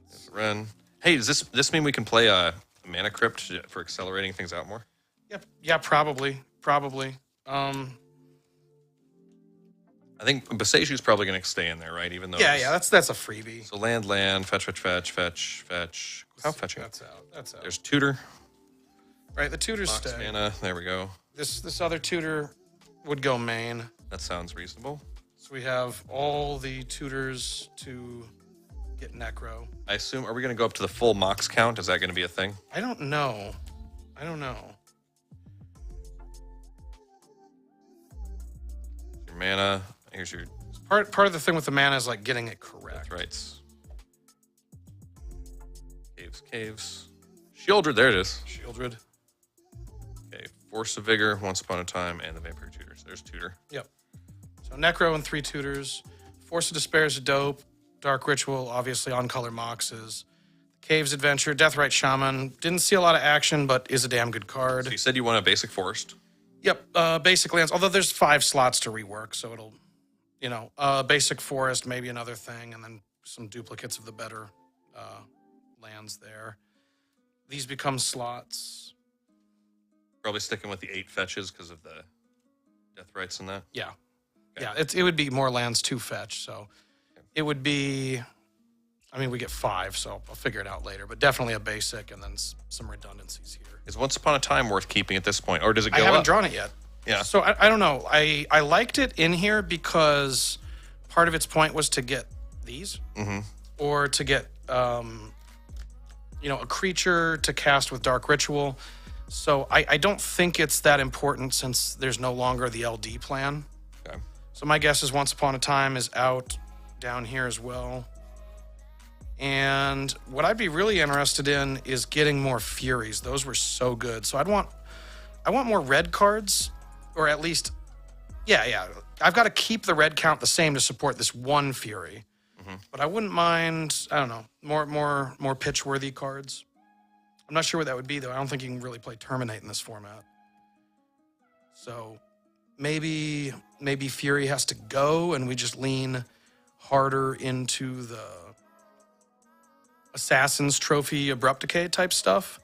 There's the Wren. Hey, does this mean we can play a Mana Crypt for accelerating things out more? Yep. Yeah, probably. I think Boseju's probably going to stay in there, right? Even though Yeah, that's a freebie. So land, fetch. How fetching? That's out. That's out. There's tutor. Right, the tutors Box stay. mana. There we go. This other tutor would go main. That sounds reasonable. So we have all the tutors to get Necro. I assume, are we going to go up to the full Mox count? Is that going to be a thing? I don't know. Your mana. Here's your Part of the thing with the mana is like getting it correct. Deathrights. Caves. Shieldred, there it is. Shieldred. Okay, Force of Vigor, Once Upon a Time, and the Vampire Tutors. There's Tutor. Yep. So Necro and 3 tutors. Force of Despair is dope. Dark Ritual, obviously on color Moxes. Caves Adventure, Deathright Shaman. Didn't see a lot of action, but is a damn good card. So you said you want a basic forest. Yep, basic lands. Although there's 5 slots to rework, so it'll, basic forest, maybe another thing, and then some duplicates of the better lands there. These become slots. Probably sticking with the 8 fetches because of the Deathrights and that. Yeah. Okay. Yeah, it would be more lands to fetch, so it would be, we get 5, so I'll figure it out later, but definitely a basic and then some redundancies here. Is Once Upon a Time worth keeping at this point, or does it go up? I haven't drawn it yet. Yeah. So I don't know. I liked it in here because part of its point was to get these, or to get a creature to cast with Dark Ritual. So I don't think it's that important since there's no longer the LD plan. Okay. So my guess is Once Upon a Time is out down here as well. And what I'd be really interested in is getting more Furies. Those were so good. So I want more red cards, or at least, yeah. I've got to keep the red count the same to support this one Fury. But I wouldn't mind, I don't know, more pitch-worthy cards. I'm not sure what that would be, though. I don't think you can really play Terminate in this format. So maybe Fury has to go, and we just lean harder into the Assassin's Trophy Abrupt Decay type stuff,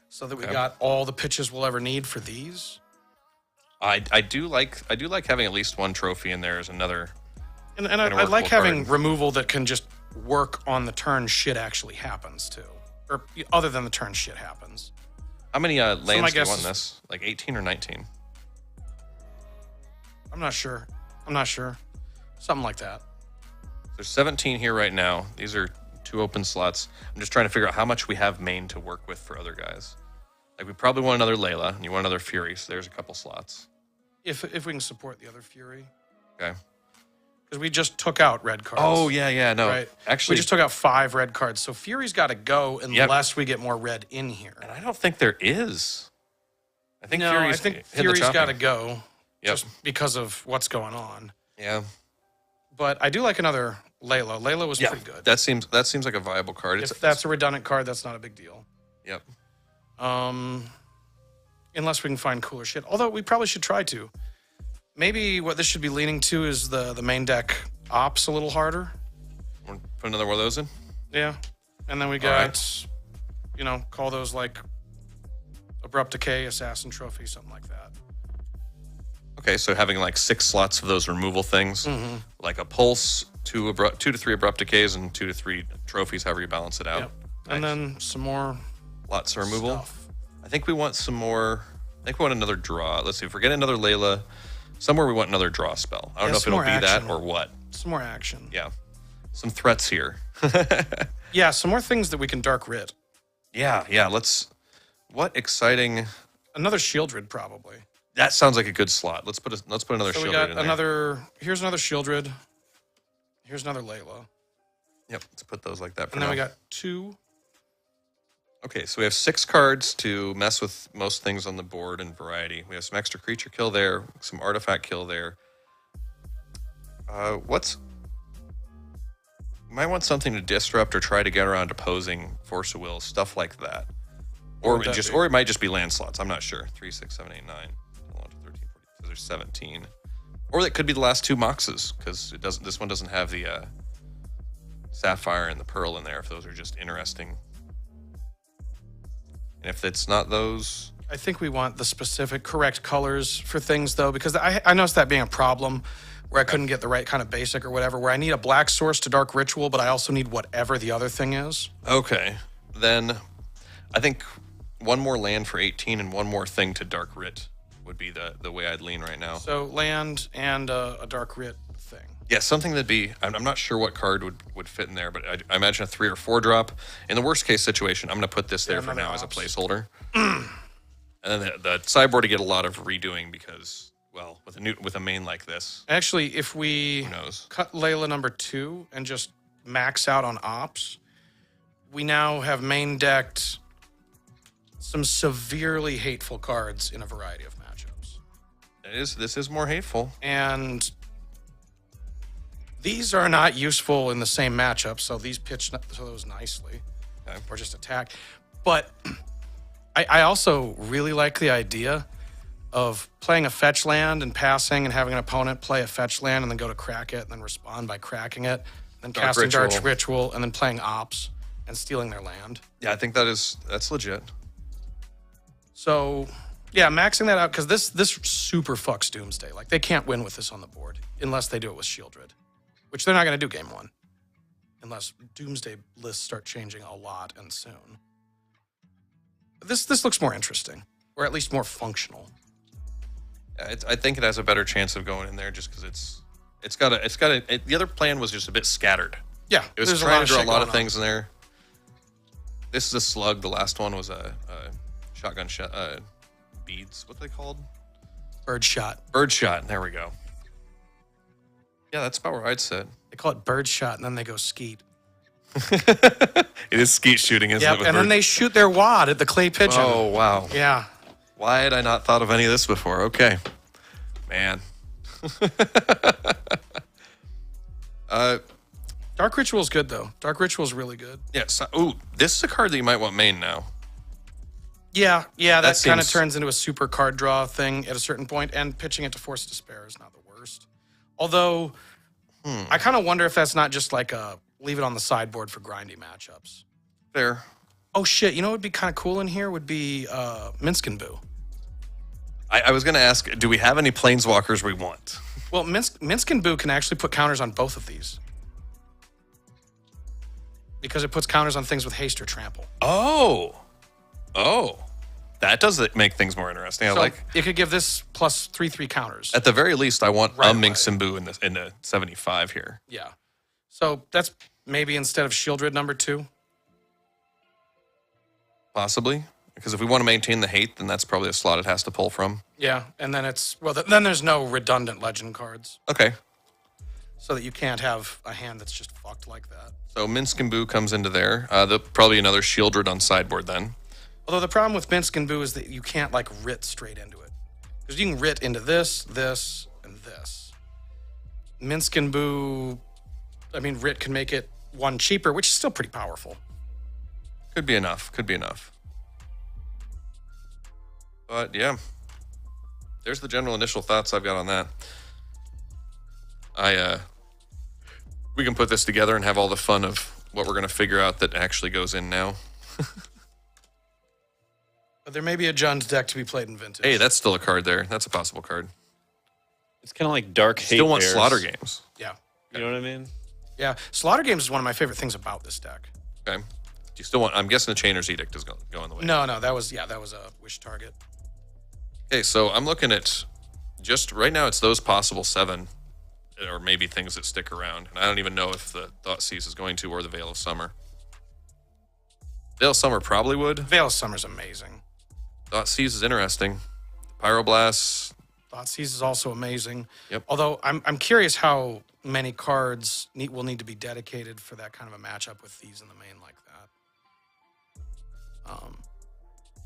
so that we got all the pitches we'll ever need for these. I do like having at least one trophy in there as another. And I like having removal that can just work on the turn shit actually happens too, or other than the turn shit happens. How many lands do you want is in this? Like 18 or 19? I'm not sure. Something like that. There's 17 here right now. These are 2 open slots. I'm just trying to figure out how much we have main to work with for other guys. Like, we probably want another Layla, and you want another Fury, so there's a couple slots. If we can support the other Fury. Okay. Because we just took out red cards. Oh, yeah, no. Right? Actually, we just took out 5 red cards, so Fury's got to go unless we get more red in here. And I don't think there is. I think Fury's got to go, just because of what's going on. Yeah. But I do like another Layla. Layla was pretty good. That seems like a viable card. If that's a redundant card, that's not a big deal. Yep. Unless we can find cooler shit. Although we probably should try to. Maybe what this should be leaning to is the main deck ops a little harder. We'll put another one of those in? Yeah. And then we got, call those like Abrupt Decay, Assassin Trophy, something like that. Okay, so having like 6 slots of those removal things, like a Pulse, 2 to 3 Abrupt Decays, and 2 to 3 trophies, however you balance it out. Yep. And then some more lots of removal. stuff. I think we want some more. I think we want another draw. Let's see, if we're getting another Layla, somewhere we want another draw spell. I don't know if it'll be that or what. Some more action. Yeah. Some threats here. Yeah, some more things that we can Dark Rid. Yeah. What exciting. Another Shieldred, probably. That sounds like a good slot. Let's put another so Shieldred we got in there. Here's another Shieldred. Here's another Layla. Yep, let's put those like that for now. And then now. we got 2. Okay, so we have 6 cards to mess with most things on the board in variety. We have some extra creature kill there, some artifact kill there. You might want something to disrupt or try to get around opposing Force of Will, stuff like that. Or it might just be land slots. I'm not sure. 3, 6, 7, 8, 9, 11, 12, 13, 14. So there's 17. Or that could be the last 2 Moxes, because this one doesn't have the Sapphire and the Pearl in there, if those are just interesting. And if it's not those... I think we want the specific correct colors for things, though, because I noticed that being a problem where I couldn't get the right kind of basic or whatever, where I need a black source to Dark Ritual, but I also need whatever the other thing is. Okay. Then I think one more land for 18 and one more thing to Dark Writ would be the way I'd lean right now. So land and a Dark Writ thing. Yeah, something that'd be, I'm not sure what card would fit in there, but I imagine a 3 or 4 drop. In the worst case situation, I'm going to put this there for now as a placeholder. And then the sideboard to get a lot of redoing because, well, with a main like this. Actually, if we Who knows? cut Layla number 2 and just max out on ops, we now have main decked some severely hateful cards in a variety of matchups. This is more hateful. And these are not useful in the same matchup, so these pitch those nicely. Okay. Or just attack. But I also really like the idea of playing a fetch land and passing and having an opponent play a fetch land and then go to crack it and then respond by cracking it, and then casting Dark Ritual and then playing ops and stealing their land. Yeah, I think that's legit. So, yeah, maxing that out, because this super fucks Doomsday. Like, they can't win with this on the board unless they do it with Shieldred, which they're not going to do game 1 unless Doomsday lists start changing a lot and soon. But this looks more interesting, or at least more functional. Yeah, I think it has a better chance of going in there just because the other plan was just a bit scattered. Yeah, it was trying to draw a lot of things in there. This is a slug. The last one was a shotgun beads. What are they called? Bird shot. Bird shot. There we go. Yeah, that's about where I'd sit. They call it bird shot, and then they go skeet. It is skeet shooting, isn't it? Yep, and then they shoot their wad at the clay pigeon. Oh, wow. Yeah. Why had I not thought of any of this before? Okay. Man. Dark Ritual's good, though. Dark Ritual's really good. Yeah. So, ooh, this is a card that you might want main now. Yeah, that kind of seems... turns into a super card draw thing at a certain point, and pitching it to Force Despair is not the worst. Although, I kind of wonder if that's not just like a leave it on the sideboard for grindy matchups. Fair. Oh, shit. You know what would be kind of cool in here would be Minsk and Boo. I was going to ask, do we have any Planeswalkers we want? Well, Minsk and Boo can actually put counters on both of these. Because it puts counters on things with haste or trample. Oh, that does make things more interesting. I like. It could give this plus 3/3 counters. At the very least, I want Right a Minx and Boo in the 75 here. Yeah. So that's maybe instead of Shieldred number 2. Possibly. Because if we want to maintain the hate, then that's probably a slot it has to pull from. Yeah, and then then there's no redundant legend cards. Okay. So that you can't have a hand that's just fucked like that. So Minsk and Boo comes into there. Probably another Shieldred on sideboard then. Although the problem with Minsk and Boo is that you can't like writ straight into it. Because you can writ into this, this, and this. Minsk and Boo, I mean, writ can make it 1 cheaper, which is still pretty powerful. Could be enough. But yeah, there's the general initial thoughts I've got on that. We can put this together and have all the fun of what we're going to figure out that actually goes in now. But there may be a Jund deck to be played in Vintage. Hey, that's still a card there. That's a possible card. It's kind of like Dark Hate Still want Bears. Slaughter Games. Yeah. You know what I mean? Yeah. Slaughter Games is one of my favorite things about this deck. Okay. Do you still want? I'm guessing the Chainer's Edict is going the way. No, that was a wish target. Okay, so I'm looking at just right now. It's those possible 7, or maybe things that stick around, and I don't even know if the Thoughtseize is going to or the Veil of Summer. Veil of Summer probably would. Veil of Summer's amazing. Thoughtseize is interesting. Pyroblast. Thoughtseize is also amazing. Yep. Although I'm curious how many cards will need to be dedicated for that kind of a matchup with these in the main like that.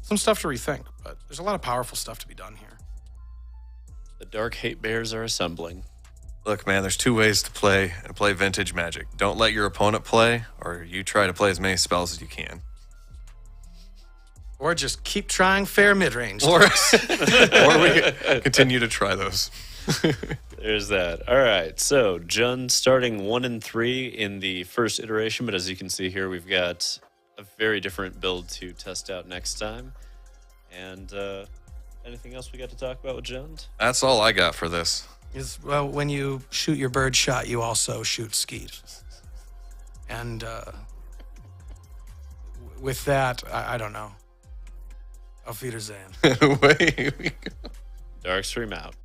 Some stuff to rethink, but there's a lot of powerful stuff to be done here. The Dark Hate Bears are assembling. Look, man, there's 2 ways to play Vintage Magic. Don't let your opponent play, or you try to play as many spells as you can. Or just keep trying fair mid-range. Or we continue to try those. There's that. All right, so Jund starting 1 and 3 in the first iteration, but as you can see here, we've got a very different build to test out next time. And anything else we got to talk about with Jund? That's all I got for this. Is well, when you shoot your bird shot, you also shoot skeet. And with that, I don't know. Auf Wiedersehen. Away we go. DarkStream out.